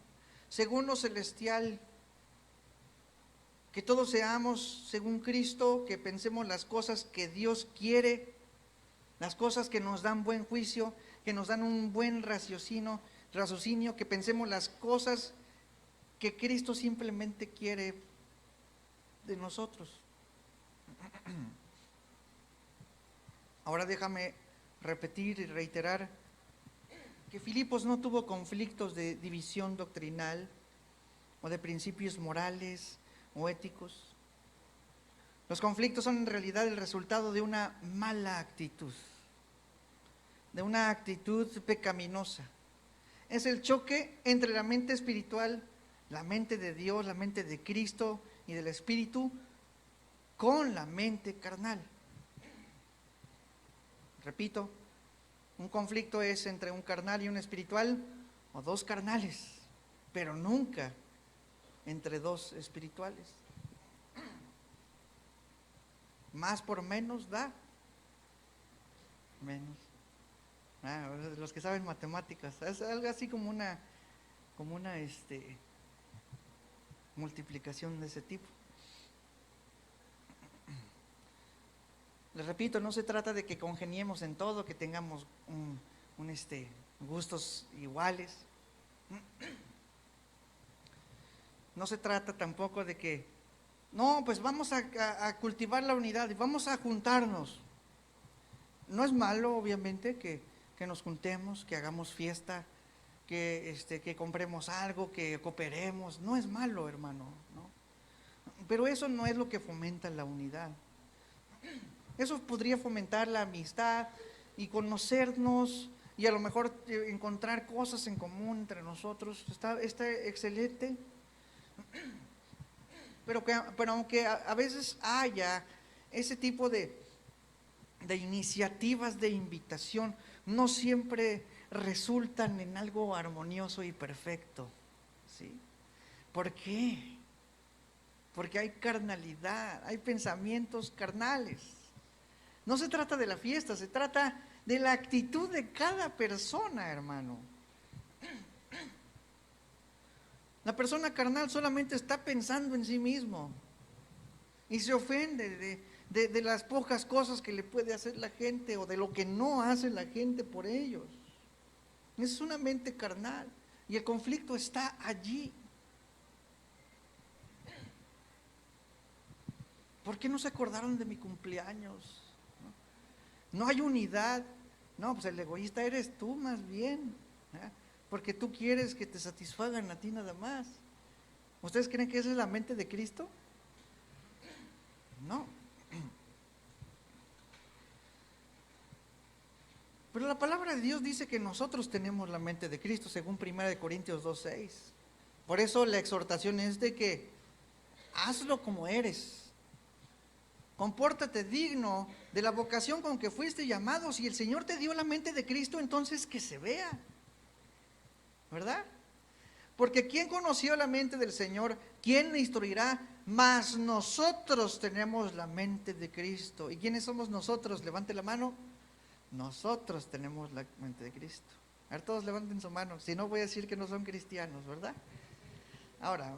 según lo celestial, que todos seamos según Cristo, que pensemos las cosas que Dios quiere, las cosas que nos dan buen juicio, que nos dan un buen raciocinio, que pensemos las cosas que Cristo simplemente quiere de nosotros. Ahora déjame repetir y reiterar que Filipos no tuvo conflictos de división doctrinal o de principios morales o éticos. Los conflictos son en realidad el resultado de una mala actitud, de una actitud pecaminosa. Es el choque entre la mente espiritual, la mente de Dios, la mente de Cristo y del Espíritu, con la mente carnal. Repito, un conflicto es entre un carnal y un espiritual, o dos carnales, pero nunca entre dos espirituales. Más por menos da menos. Los que saben matemáticas, es algo así como una multiplicación de ese tipo. Les repito, no se trata de que congeniemos en todo, que tengamos gustos iguales. No se trata tampoco de que, no, pues vamos a cultivar la unidad y vamos a juntarnos. No es malo, obviamente, que nos juntemos, que hagamos fiesta, que compremos algo, que cooperemos. No es malo, hermano, ¿no? Pero eso no es lo que fomenta la unidad. Eso podría fomentar la amistad y conocernos y a lo mejor encontrar cosas en común entre nosotros. Está excelente. Pero aunque a veces haya ese tipo de iniciativas de invitación, no siempre resultan en algo armonioso y perfecto, ¿sí? ¿Por qué? Porque hay carnalidad, hay pensamientos carnales. No se trata de la fiesta, se trata de la actitud de cada persona, hermano. La persona carnal solamente está pensando en sí mismo y se ofende de las pocas cosas que le puede hacer la gente o de lo que no hace la gente por ellos. Es una mente carnal y el conflicto está allí. ¿Por qué no se acordaron de mi cumpleaños? No hay unidad. No, pues el egoísta eres tú más bien, ¿eh? Porque tú quieres que te satisfagan a ti nada más. ¿Ustedes creen que esa es la mente de Cristo? No. Pero la palabra de Dios dice que nosotros tenemos la mente de Cristo, según 1 Corintios 2:6. Por eso la exhortación es de que hazlo como eres. Compórtate digno de la vocación con que fuiste llamado. Si el Señor te dio la mente de Cristo, entonces que se vea, ¿verdad? Porque ¿quién conoció la mente del Señor? ¿Quién le instruirá? Mas nosotros tenemos la mente de Cristo. ¿Y quiénes somos nosotros? Levante la mano. Nosotros tenemos la mente de Cristo. A ver, todos levanten su mano. Si no, voy a decir que no son cristianos, ¿verdad? Ahora,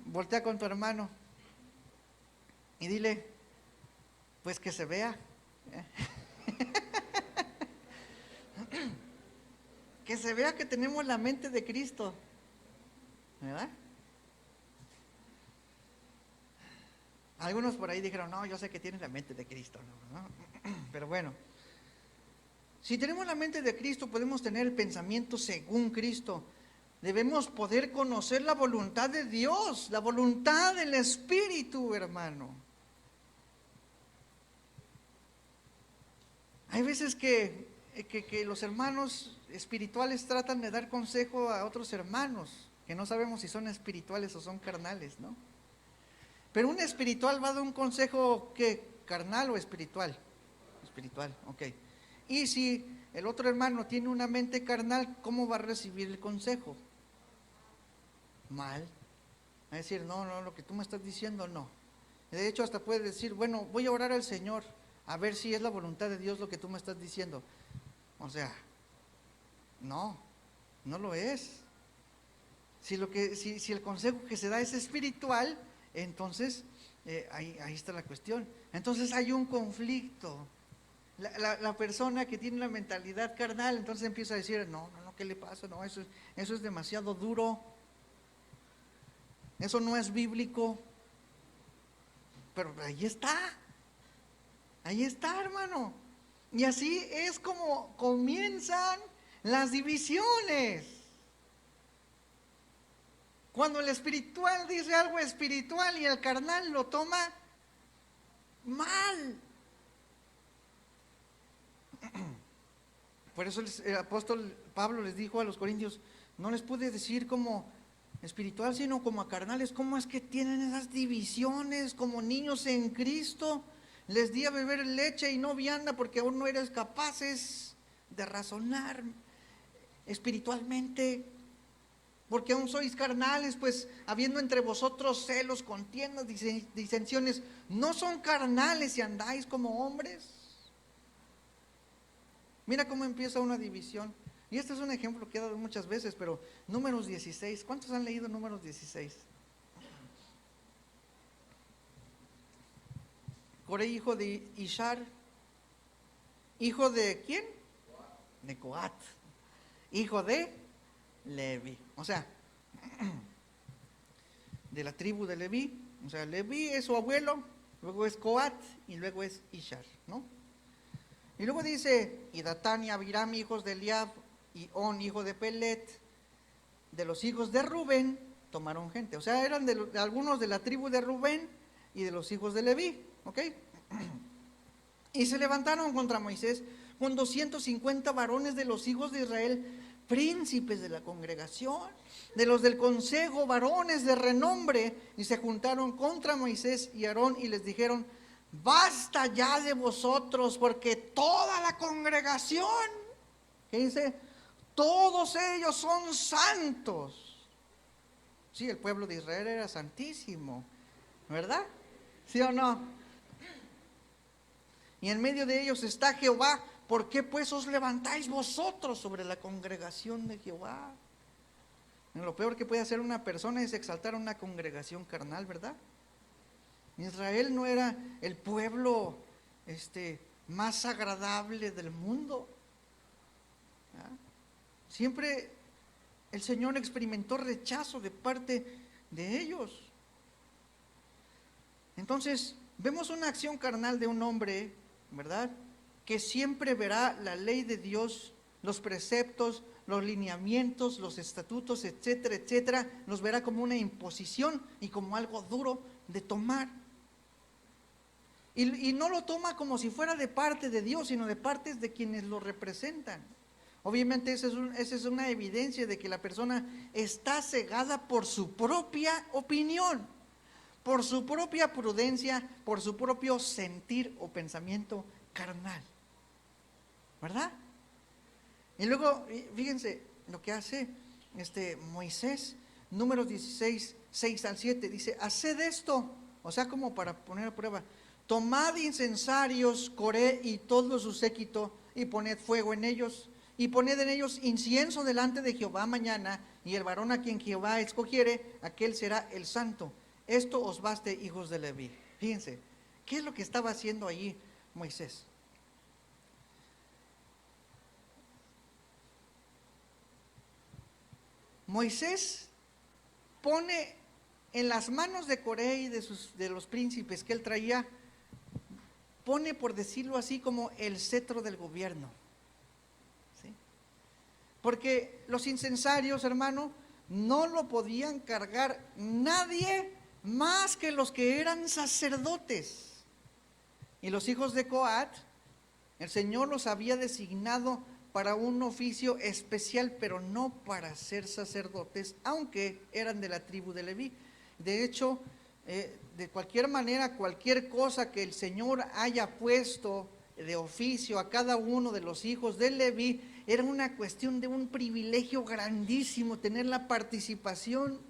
voltea con tu hermano y dile, pues que se vea. Que se vea que tenemos la mente de Cristo, ¿verdad? Algunos por ahí dijeron, no, yo sé que tienes la mente de Cristo, ¿no? Pero bueno, si tenemos la mente de Cristo, podemos tener el pensamiento según Cristo. Debemos poder conocer la voluntad de Dios, la voluntad del Espíritu, hermano. Hay veces que los hermanos espirituales tratan de dar consejo a otros hermanos, que no sabemos si son espirituales o son carnales, ¿no? Pero un espiritual va a dar un consejo, ¿qué? ¿Carnal o espiritual? Espiritual, ok. Y si el otro hermano tiene una mente carnal, ¿cómo va a recibir el consejo? Mal. Va a decir, no, lo que tú me estás diciendo, no. De hecho, hasta puede decir, bueno, voy a orar al Señor, a ver si es la voluntad de Dios lo que tú me estás diciendo. O sea, no lo es. Si el consejo que se da es espiritual, entonces ahí está la cuestión. Entonces hay un conflicto. La persona que tiene una mentalidad carnal, entonces empieza a decir, no, ¿qué le pasa? No, eso es demasiado duro. Eso no es bíblico. Pero ahí está, hermano. Y así es como comienzan las divisiones. Cuando el espiritual dice algo espiritual y el carnal lo toma mal. Por eso el apóstol Pablo les dijo a los corintios, no les pude decir como espiritual, sino como a carnales. ¿Cómo es que tienen esas divisiones como niños en Cristo? Les di a beber leche y no vianda porque aún no eres capaces de razonar espiritualmente, porque aún sois carnales, pues habiendo entre vosotros celos, contiendas, disensiones, ¿no son carnales y andáis como hombres? Mira cómo empieza una división. Y este es un ejemplo que he dado muchas veces, pero Números 16, ¿cuántos han leído Números 16? Coré, hijo de Ishar, hijo de ¿quién? De Coat, hijo de Leví, o sea, de la tribu de Leví. O sea, Leví es su abuelo, luego es Coat y luego es Ishar, ¿no? Y luego dice, y Datán y Abiram, hijos de Eliab, y On, hijo de Pelet, de los hijos de Rubén tomaron gente. O sea, eran de algunos de la tribu de Rubén y de los hijos de Leví, ¿ok? Y se levantaron contra Moisés con 250 varones de los hijos de Israel, príncipes de la congregación, de los del consejo, varones de renombre, y se juntaron contra Moisés y Aarón y les dijeron: basta ya de vosotros, porque toda la congregación, ¿qué dice? Todos ellos son santos. Sí, el pueblo de Israel era santísimo, ¿verdad? ¿Sí o no? Y en medio de ellos está Jehová. ¿Por qué pues os levantáis vosotros sobre la congregación de Jehová? Lo peor que puede hacer una persona es exaltar a una congregación carnal, ¿verdad? Israel no era el pueblo más agradable del mundo. ¿Ah? Siempre el Señor experimentó rechazo de parte de ellos. Entonces, vemos una acción carnal de un hombre, ¿verdad?, que siempre verá la ley de Dios, los preceptos, los lineamientos, los estatutos, etcétera, etcétera, los verá como una imposición y como algo duro de tomar. Y no lo toma como si fuera de parte de Dios, sino de parte de quienes lo representan. Obviamente esa es una evidencia de que la persona está cegada por su propia opinión, por su propia prudencia, por su propio sentir o pensamiento carnal, ¿verdad? Y luego, fíjense lo que hace Moisés, Números 16, 6 al 7, dice: haced esto, o sea, como para poner a prueba: tomad incensarios, Coré y todo su séquito, y poned fuego en ellos, y poned en ellos incienso delante de Jehová mañana, y el varón a quien Jehová escogiere, aquel será el santo. Esto os baste, hijos de Leví. Fíjense, ¿qué es lo que estaba haciendo allí Moisés? Moisés pone en las manos de Coré y de los príncipes que él traía, pone, por decirlo así, como el cetro del gobierno, ¿sí? Porque los incensarios, hermano, no lo podían cargar nadie más que los que eran sacerdotes. Y los hijos de Coat, el Señor los había designado para un oficio especial, pero no para ser sacerdotes, aunque eran de la tribu de Leví. De hecho, de cualquier manera, cualquier cosa que el Señor haya puesto de oficio a cada uno de los hijos de Leví, era una cuestión de un privilegio grandísimo tener la participación,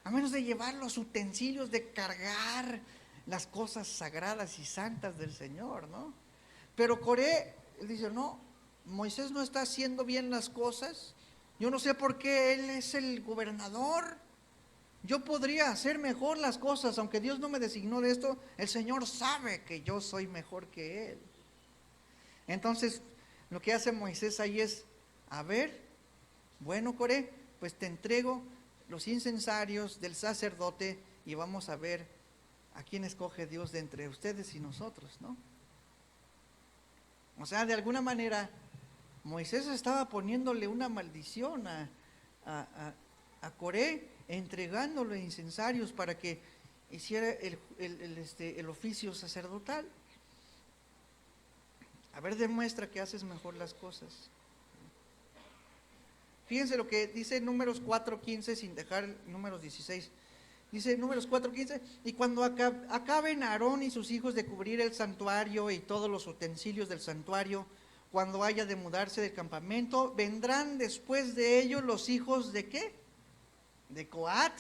a menos de llevar los utensilios, de cargar las cosas sagradas y santas del Señor, ¿no? Pero Coré dice: no, Moisés no está haciendo bien las cosas, yo no sé por qué él es el gobernador, yo podría hacer mejor las cosas, aunque Dios no me designó de esto, el Señor sabe que yo soy mejor que él. Entonces, lo que hace Moisés ahí es: a ver, bueno, Coré, pues te entrego los incensarios del sacerdote y vamos a ver a quién escoge Dios de entre ustedes y nosotros, ¿no? O sea, de alguna manera, Moisés estaba poniéndole una maldición a Coré, entregándole incensarios para que hiciera el oficio sacerdotal. A ver, demuestra que haces mejor las cosas. Fíjense lo que dice Números 4:15, sin dejar Números 16. Dice Números 4:15: y cuando acaben Aarón y sus hijos de cubrir el santuario y todos los utensilios del santuario, cuando haya de mudarse del campamento, vendrán después de ellos los hijos de ¿qué? De Coat,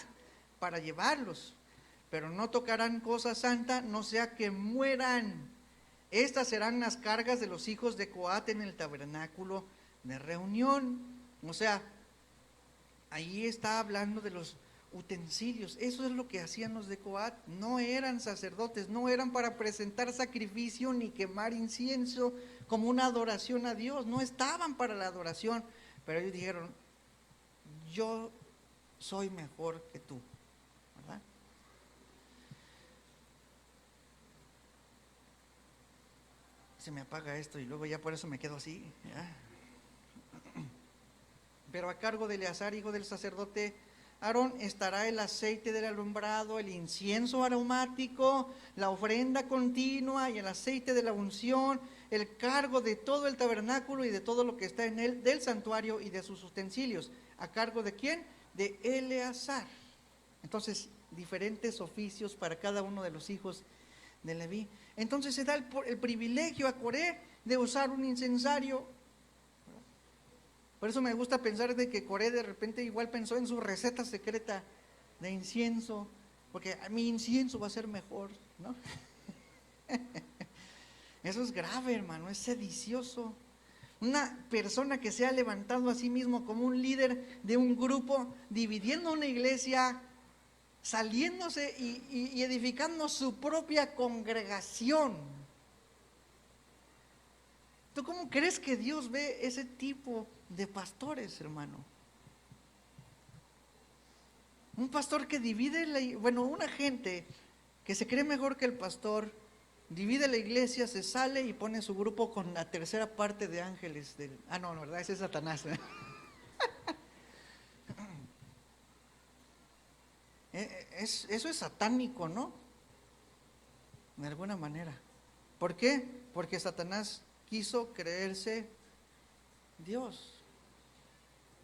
para llevarlos, pero no tocarán cosa santa, no sea que mueran. Estas serán las cargas de los hijos de Coat en el tabernáculo de reunión. O sea, ahí está hablando de los utensilios. Eso es lo que hacían los de Coat. No eran sacerdotes, no eran para presentar sacrificio ni quemar incienso como una adoración a Dios, no estaban para la adoración, pero ellos dijeron: yo soy mejor que tú, ¿verdad? Se me apaga esto y luego ya por eso me quedo así, ¿ya? pero a cargo de Eleazar, hijo del sacerdote Aarón, estará el aceite del alumbrado, el incienso aromático, la ofrenda continua y el aceite de la unción, el cargo de todo el tabernáculo y de todo lo que está en él, del santuario y de sus utensilios. ¿A cargo de quién? De Eleazar. Entonces, diferentes oficios para cada uno de los hijos de Leví. Entonces se da el privilegio a Coré de usar un incensario. Por eso me gusta pensar de que Coré de repente igual pensó en su receta secreta de incienso, porque mi incienso va a ser mejor, ¿no? Eso es grave, hermano, es sedicioso. Una persona que se ha levantado a sí mismo como un líder de un grupo, dividiendo una iglesia, saliéndose y edificando su propia congregación. ¿Tú cómo crees que Dios ve ese tipo de pastores, hermano? Un pastor que divide, una gente que se cree mejor que el pastor, divide la iglesia, se sale y pone su grupo con la tercera parte de ángeles. No, ¿verdad? Ese es Satanás. Eso es satánico, ¿no? De alguna manera. ¿Por qué? Porque Satanás quiso creerse Dios,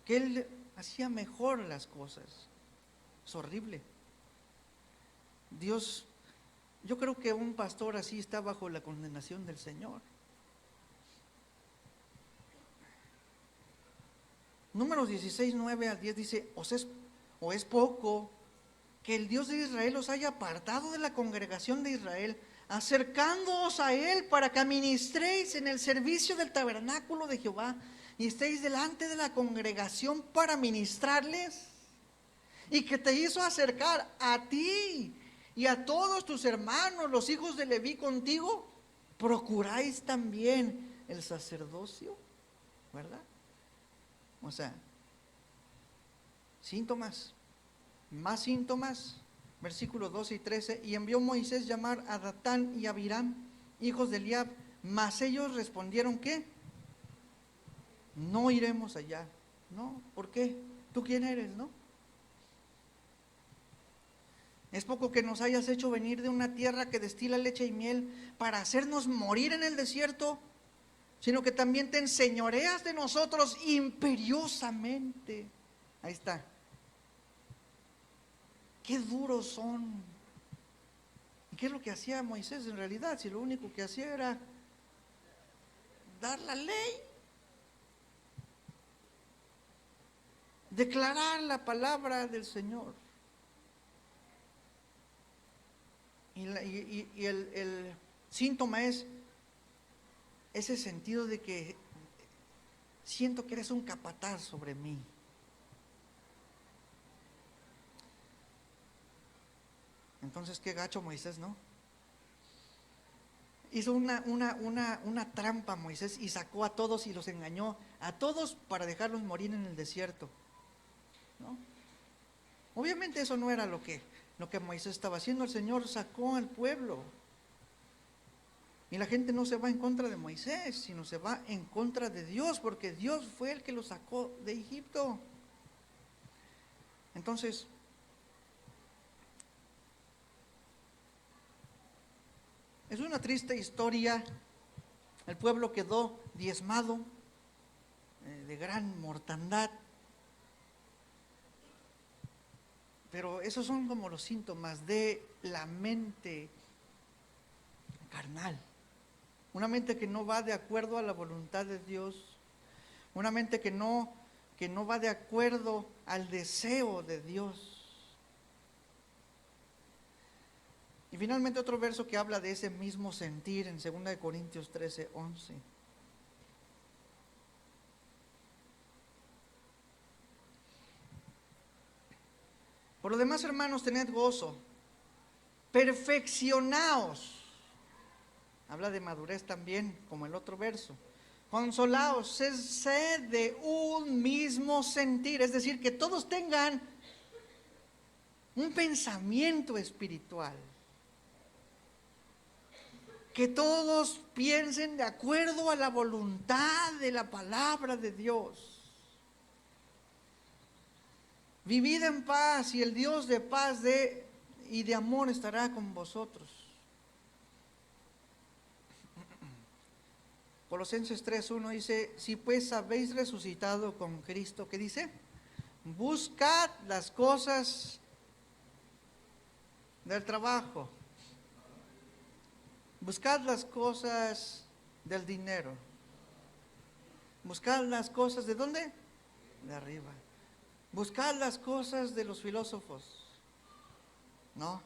que él hacía mejor las cosas. Es horrible. Dios, yo creo que un pastor así está bajo la condenación del Señor. Números 16, 9 al 10 dice, o es poco que el Dios de Israel os haya apartado de la congregación de Israel, acercándoos a Él para que ministréis en el servicio del tabernáculo de Jehová y estéis delante de la congregación para ministrarles, y que te hizo acercar a ti y a todos tus hermanos, los hijos de Leví contigo, procuráis también el sacerdocio, ¿verdad? O sea, síntomas, más síntomas. Versículos 12 y 13, y envió Moisés llamar a Datán y a Abiram, hijos de Eliab, mas ellos respondieron, ¿qué? No iremos allá. No, ¿por qué? ¿Tú quién eres, no? Es poco que nos hayas hecho venir de una tierra que destila leche y miel para hacernos morir en el desierto, sino que también te enseñoreas de nosotros imperiosamente. Ahí está. Qué duros son. ¿Y qué es lo que hacía Moisés en realidad? Si lo único que hacía era dar la ley, declarar la palabra del Señor. Y el síntoma es ese sentido de que siento que eres un capataz sobre mí. Entonces, qué gacho Moisés, ¿no? Hizo una trampa Moisés y sacó a todos y los engañó a todos para dejarlos morir en el desierto, ¿no? Obviamente eso no era lo que Moisés estaba haciendo. El Señor sacó al pueblo. Y la gente no se va en contra de Moisés, sino se va en contra de Dios, porque Dios fue el que lo sacó de Egipto. Entonces, es una triste historia. El pueblo quedó diezmado, de gran mortandad. Pero esos son como los síntomas de la mente carnal. Una mente que no va de acuerdo a la voluntad de Dios. Una mente que no va de acuerdo al deseo de Dios. Y finalmente otro verso que habla de ese mismo sentir en 2 Corintios 13, 11. Por lo demás, hermanos, tened gozo, perfeccionaos. Habla de madurez también, como el otro verso. Consolaos, sed de un mismo sentir, es decir, que todos tengan un pensamiento espiritual. Que todos piensen de acuerdo a la voluntad de la palabra de Dios. Vivid en paz y el Dios de paz y de amor estará con vosotros. Colosenses 3:1 dice, si pues habéis resucitado con Cristo, ¿qué dice? Buscad las cosas del trabajo. Buscad las cosas del dinero. Buscad las cosas ¿de dónde? De arriba. Buscad las cosas de los filósofos. ¿No?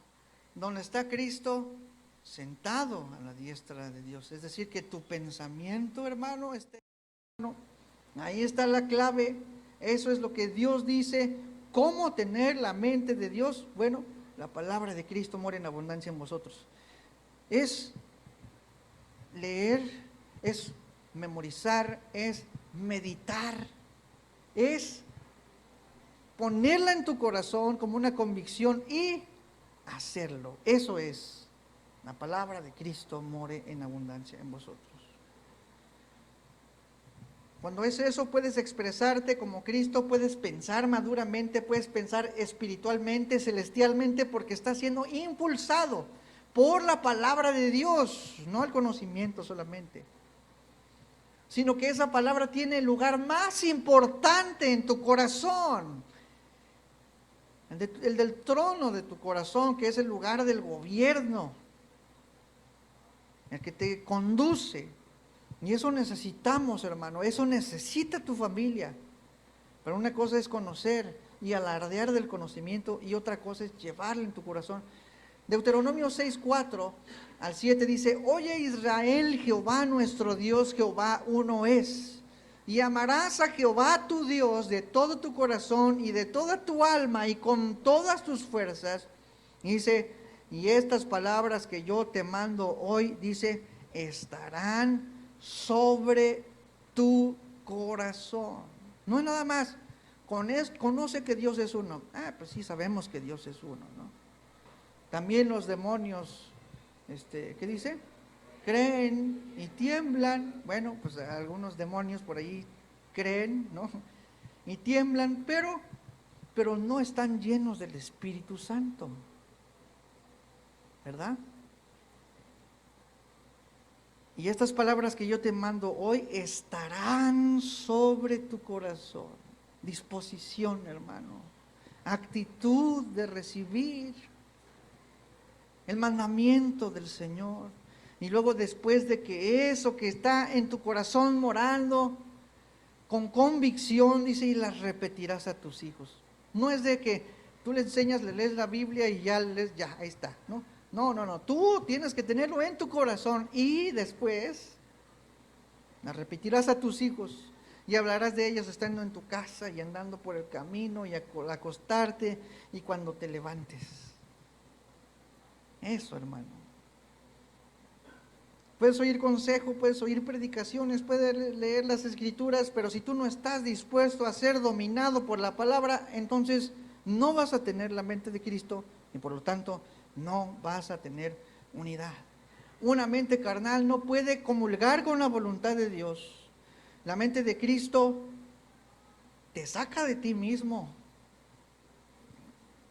Donde está Cristo sentado a la diestra de Dios. Es decir, que tu pensamiento, hermano, esté. Ahí está la clave. Eso es lo que Dios dice. ¿Cómo tener la mente de Dios? Bueno, la palabra de Cristo mora en abundancia en vosotros. Es leer, es memorizar, es meditar, es ponerla en tu corazón como una convicción y hacerlo. Eso es, la palabra de Cristo more en abundancia en vosotros. Cuando es eso, puedes expresarte como Cristo, puedes pensar maduramente, puedes pensar espiritualmente, celestialmente, porque estás siendo impulsado por la palabra de Dios, no el conocimiento solamente, sino que esa palabra tiene el lugar más importante en tu corazón, el del trono de tu corazón, que es el lugar del gobierno, el que te conduce. Y eso necesitamos, hermano, eso necesita tu familia. Pero una cosa es conocer y alardear del conocimiento y otra cosa es llevarlo en tu corazón. Deuteronomio 6:4 al 7 dice, oye Israel, Jehová nuestro Dios, Jehová uno es. Y amarás a Jehová tu Dios de todo tu corazón y de toda tu alma y con todas tus fuerzas. Y dice, y estas palabras que yo te mando hoy, dice, estarán sobre tu corazón. No es nada más, conoce que Dios es uno. Pues sí, sabemos que Dios es uno, ¿no? También los demonios, ¿qué dice? Creen y tiemblan. Bueno, pues algunos demonios por ahí creen, ¿no? Y tiemblan, pero no están llenos del Espíritu Santo, ¿verdad? Y estas palabras que yo te mando hoy estarán sobre tu corazón. Disposición, hermano. Actitud de recibir el mandamiento del Señor. Y luego después de que eso que está en tu corazón morando, con convicción, dice, y las repetirás a tus hijos. No es de que tú le enseñas, le lees la Biblia y ya, ahí está, ¿no? No, tú tienes que tenerlo en tu corazón y después las repetirás a tus hijos y hablarás de ellas estando en tu casa y andando por el camino y acostarte y cuando te levantes. Eso, hermano. Puedes oír consejo, puedes oír predicaciones, puedes leer las escrituras, pero si tú no estás dispuesto a ser dominado por la palabra, entonces no vas a tener la mente de Cristo y por lo tanto no vas a tener unidad. Una mente carnal no puede comulgar con la voluntad de Dios. La mente de Cristo te saca de ti mismo,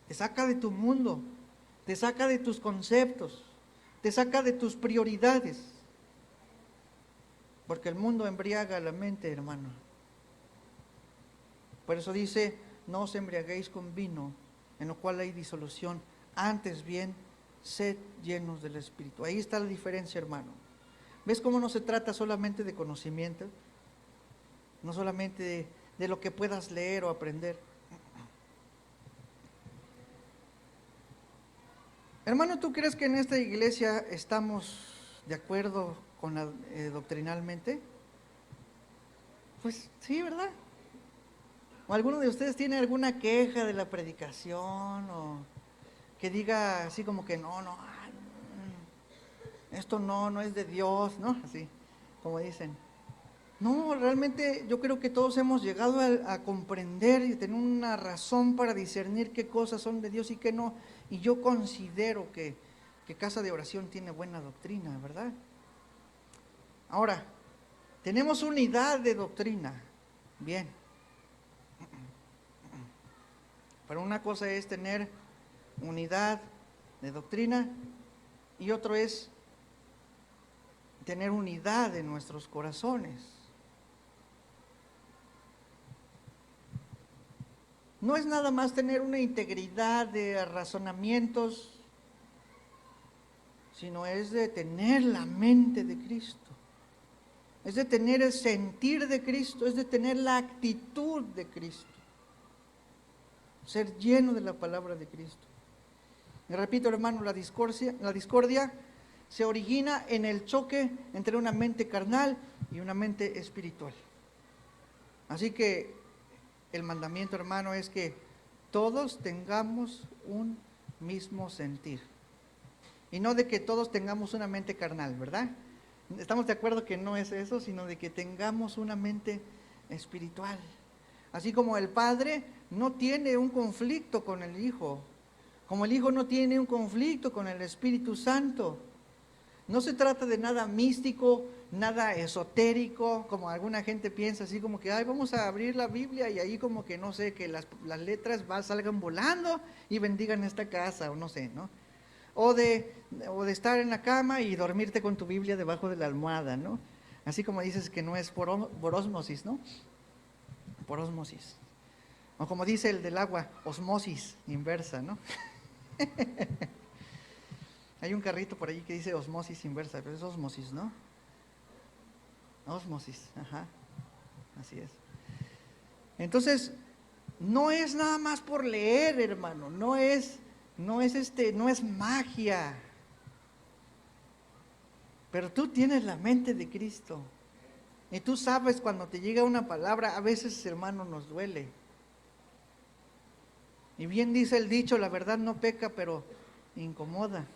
te saca de tu mundo, te saca de tus conceptos, te saca de tus prioridades. Porque el mundo embriaga la mente, hermano. Por eso dice, no os embriaguéis con vino, en lo cual hay disolución. Antes bien, sed llenos del Espíritu. Ahí está la diferencia, hermano. ¿Ves cómo no se trata solamente de conocimiento? No solamente de lo que puedas leer o aprender. Hermano, ¿tú crees que en esta iglesia estamos de acuerdo con doctrinalmente? Pues sí, ¿verdad? ¿O alguno de ustedes tiene alguna queja de la predicación o que diga así como que no, esto no es de Dios, ¿no? Así, como dicen. No, realmente yo creo que todos hemos llegado a comprender y tener una razón para discernir qué cosas son de Dios y qué no. Y yo considero que Casa de Oración tiene buena doctrina, ¿verdad? Ahora, tenemos unidad de doctrina. Bien. Pero una cosa es tener unidad de doctrina y otro es tener unidad en nuestros corazones. No es nada más tener una integridad de razonamientos, sino es de tener la mente de Cristo. Es de tener el sentir de Cristo, es de tener la actitud de Cristo. Ser lleno de la palabra de Cristo. Y repito, hermano, la discordia se origina en el choque entre una mente carnal y una mente espiritual. Así que el mandamiento, hermano, es que todos tengamos un mismo sentir. Y no de que todos tengamos una mente carnal, ¿verdad? Estamos de acuerdo que no es eso, sino de que tengamos una mente espiritual. Así como el Padre no tiene un conflicto con el Hijo, como el Hijo no tiene un conflicto con el Espíritu Santo. No se trata de nada místico, nada esotérico, como alguna gente piensa, así como que, ay, vamos a abrir la Biblia y ahí como que, no sé, que las letras salgan volando y bendigan esta casa, o no sé, ¿no? O de estar en la cama y dormirte con tu Biblia debajo de la almohada, ¿no? Así como dices que no es por ósmosis, ¿no? Por ósmosis. O como dice el del agua, osmosis inversa, ¿no? Hay un carrito por ahí que dice osmosis inversa, pero es osmosis, ¿no? Osmosis, ajá, así es. Entonces, no es nada más por leer, hermano, no es magia. Pero tú tienes la mente de Cristo. Y tú sabes cuando te llega una palabra, a veces, hermano, nos duele. Y bien dice el dicho, la verdad no peca, pero incomoda.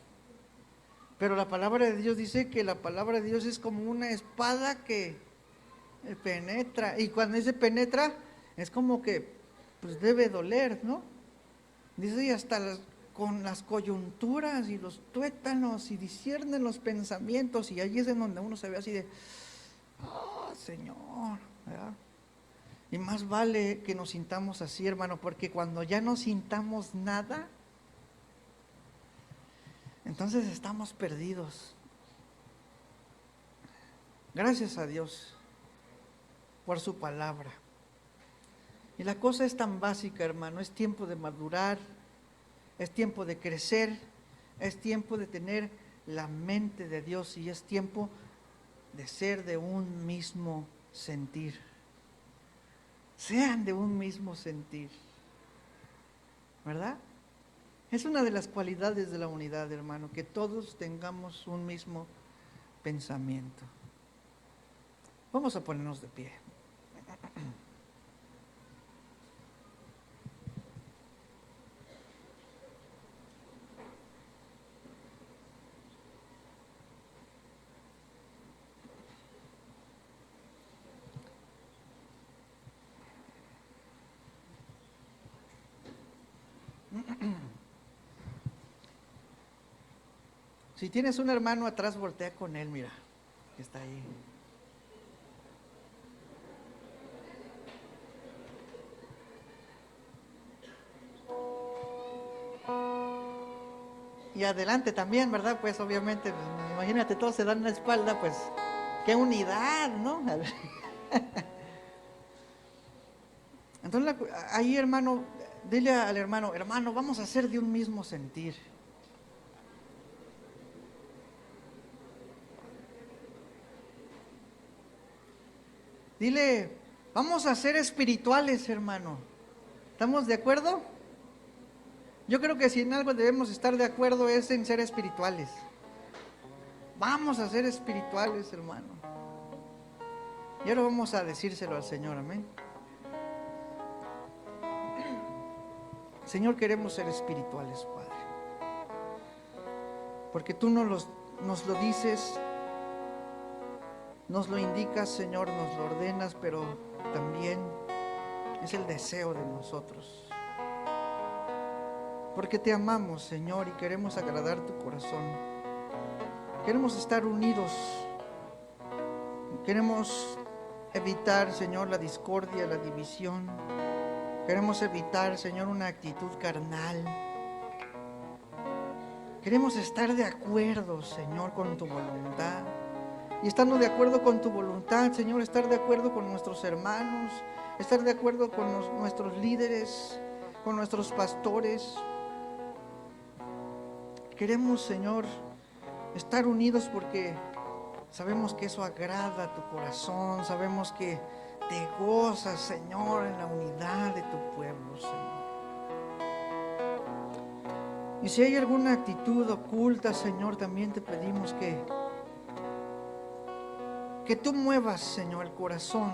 Pero la palabra de Dios dice que la palabra de Dios es como una espada que penetra. Y cuando dice penetra, es como que pues debe doler, ¿no? Dice, y hasta con las coyunturas y los tuétanos, y disciernen los pensamientos, y ahí es en donde uno se ve así de, oh, Señor, ¿verdad? Y más vale que nos sintamos así, hermano, porque cuando ya no sintamos nada, entonces estamos perdidos. Gracias a Dios por su palabra. Y la cosa es tan básica, hermano, es tiempo de madurar, es tiempo de crecer, es tiempo de tener la mente de Dios y es tiempo de ser de un mismo sentir. Sean de un mismo sentir, ¿verdad? Es una de las cualidades de la unidad, hermano, que todos tengamos un mismo pensamiento. Vamos a ponernos de pie. Si tienes un hermano atrás, voltea con él, mira, que está ahí. Y adelante también, ¿verdad? Pues obviamente, pues, imagínate, todos se dan la espalda, pues, qué unidad, ¿no? Entonces, ahí, hermano, dile al hermano, hermano, vamos a ser de un mismo sentir. Dile, vamos a ser espirituales, hermano. ¿Estamos de acuerdo? Yo creo que si en algo debemos estar de acuerdo es en ser espirituales. Vamos a ser espirituales, hermano. Y ahora vamos a decírselo al Señor, amén. Señor, queremos ser espirituales, Padre. Porque tú nos lo dices, nos lo indicas, Señor, nos lo ordenas, pero también es el deseo de nosotros. Porque te amamos, Señor, y queremos agradar tu corazón. Queremos estar unidos. Queremos evitar, Señor, la discordia, la división. Queremos evitar, Señor, una actitud carnal. Queremos estar de acuerdo, Señor, con tu voluntad. Y estando de acuerdo con tu voluntad, Señor, estar de acuerdo con nuestros hermanos, estar de acuerdo con nuestros líderes, con nuestros pastores. Queremos, Señor, estar unidos porque sabemos que eso agrada a tu corazón, sabemos que te gozas, Señor, en la unidad de tu pueblo, Señor. Y si hay alguna actitud oculta, Señor, también te pedimos que tú muevas, Señor, el corazón.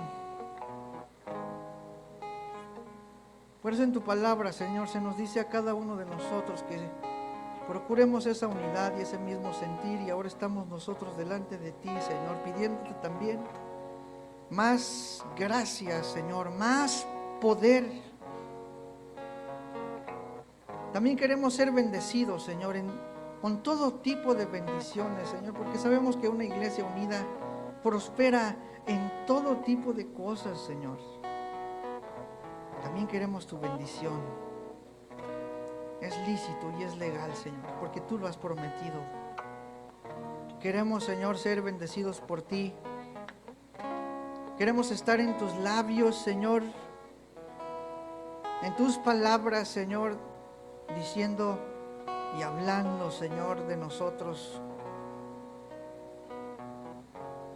Por eso en tu palabra, Señor, se nos dice a cada uno de nosotros que procuremos esa unidad y ese mismo sentir, y ahora estamos nosotros delante de ti, Señor, pidiéndote también más gracias, Señor, más poder. También queremos ser bendecidos, Señor, con todo tipo de bendiciones, Señor, porque sabemos que una iglesia unida prospera en todo tipo de cosas, Señor. También queremos tu bendición. Es lícito y es legal, Señor, porque tú lo has prometido. Queremos, Señor, ser bendecidos por ti. Queremos estar en tus labios, Señor, en tus palabras, Señor, diciendo y hablando, Señor, de nosotros,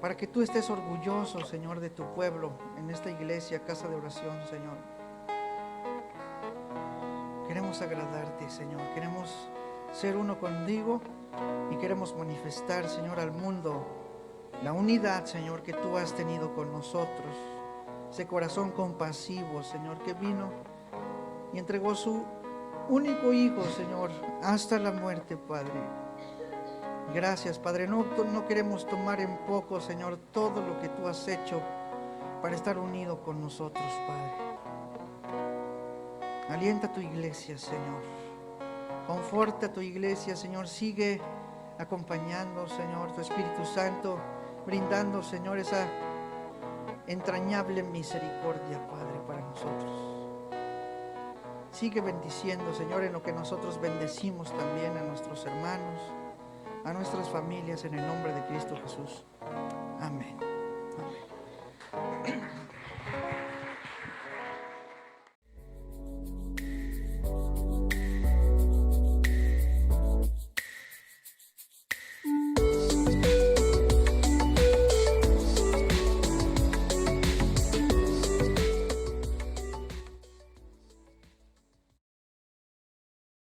para que tú estés orgulloso, Señor, de tu pueblo en esta iglesia, casa de oración, Señor. Queremos agradarte, Señor, queremos ser uno contigo y queremos manifestar, Señor, al mundo la unidad, Señor, que tú has tenido con nosotros. Ese corazón compasivo, Señor, que vino y entregó su único Hijo, Señor, hasta la muerte, Padre. Gracias, Padre. No queremos tomar en poco, Señor, todo lo que tú has hecho para estar unido con nosotros, Padre. Alienta a tu iglesia, Señor. Conforta a tu iglesia, Señor. Sigue acompañando, Señor, tu Espíritu Santo, brindando, Señor, esa entrañable misericordia, Padre, para nosotros. Sigue bendiciendo, Señor, en lo que nosotros bendecimos también a nuestros hermanos, a nuestras familias, en el nombre de Cristo Jesús. Amén. Amén.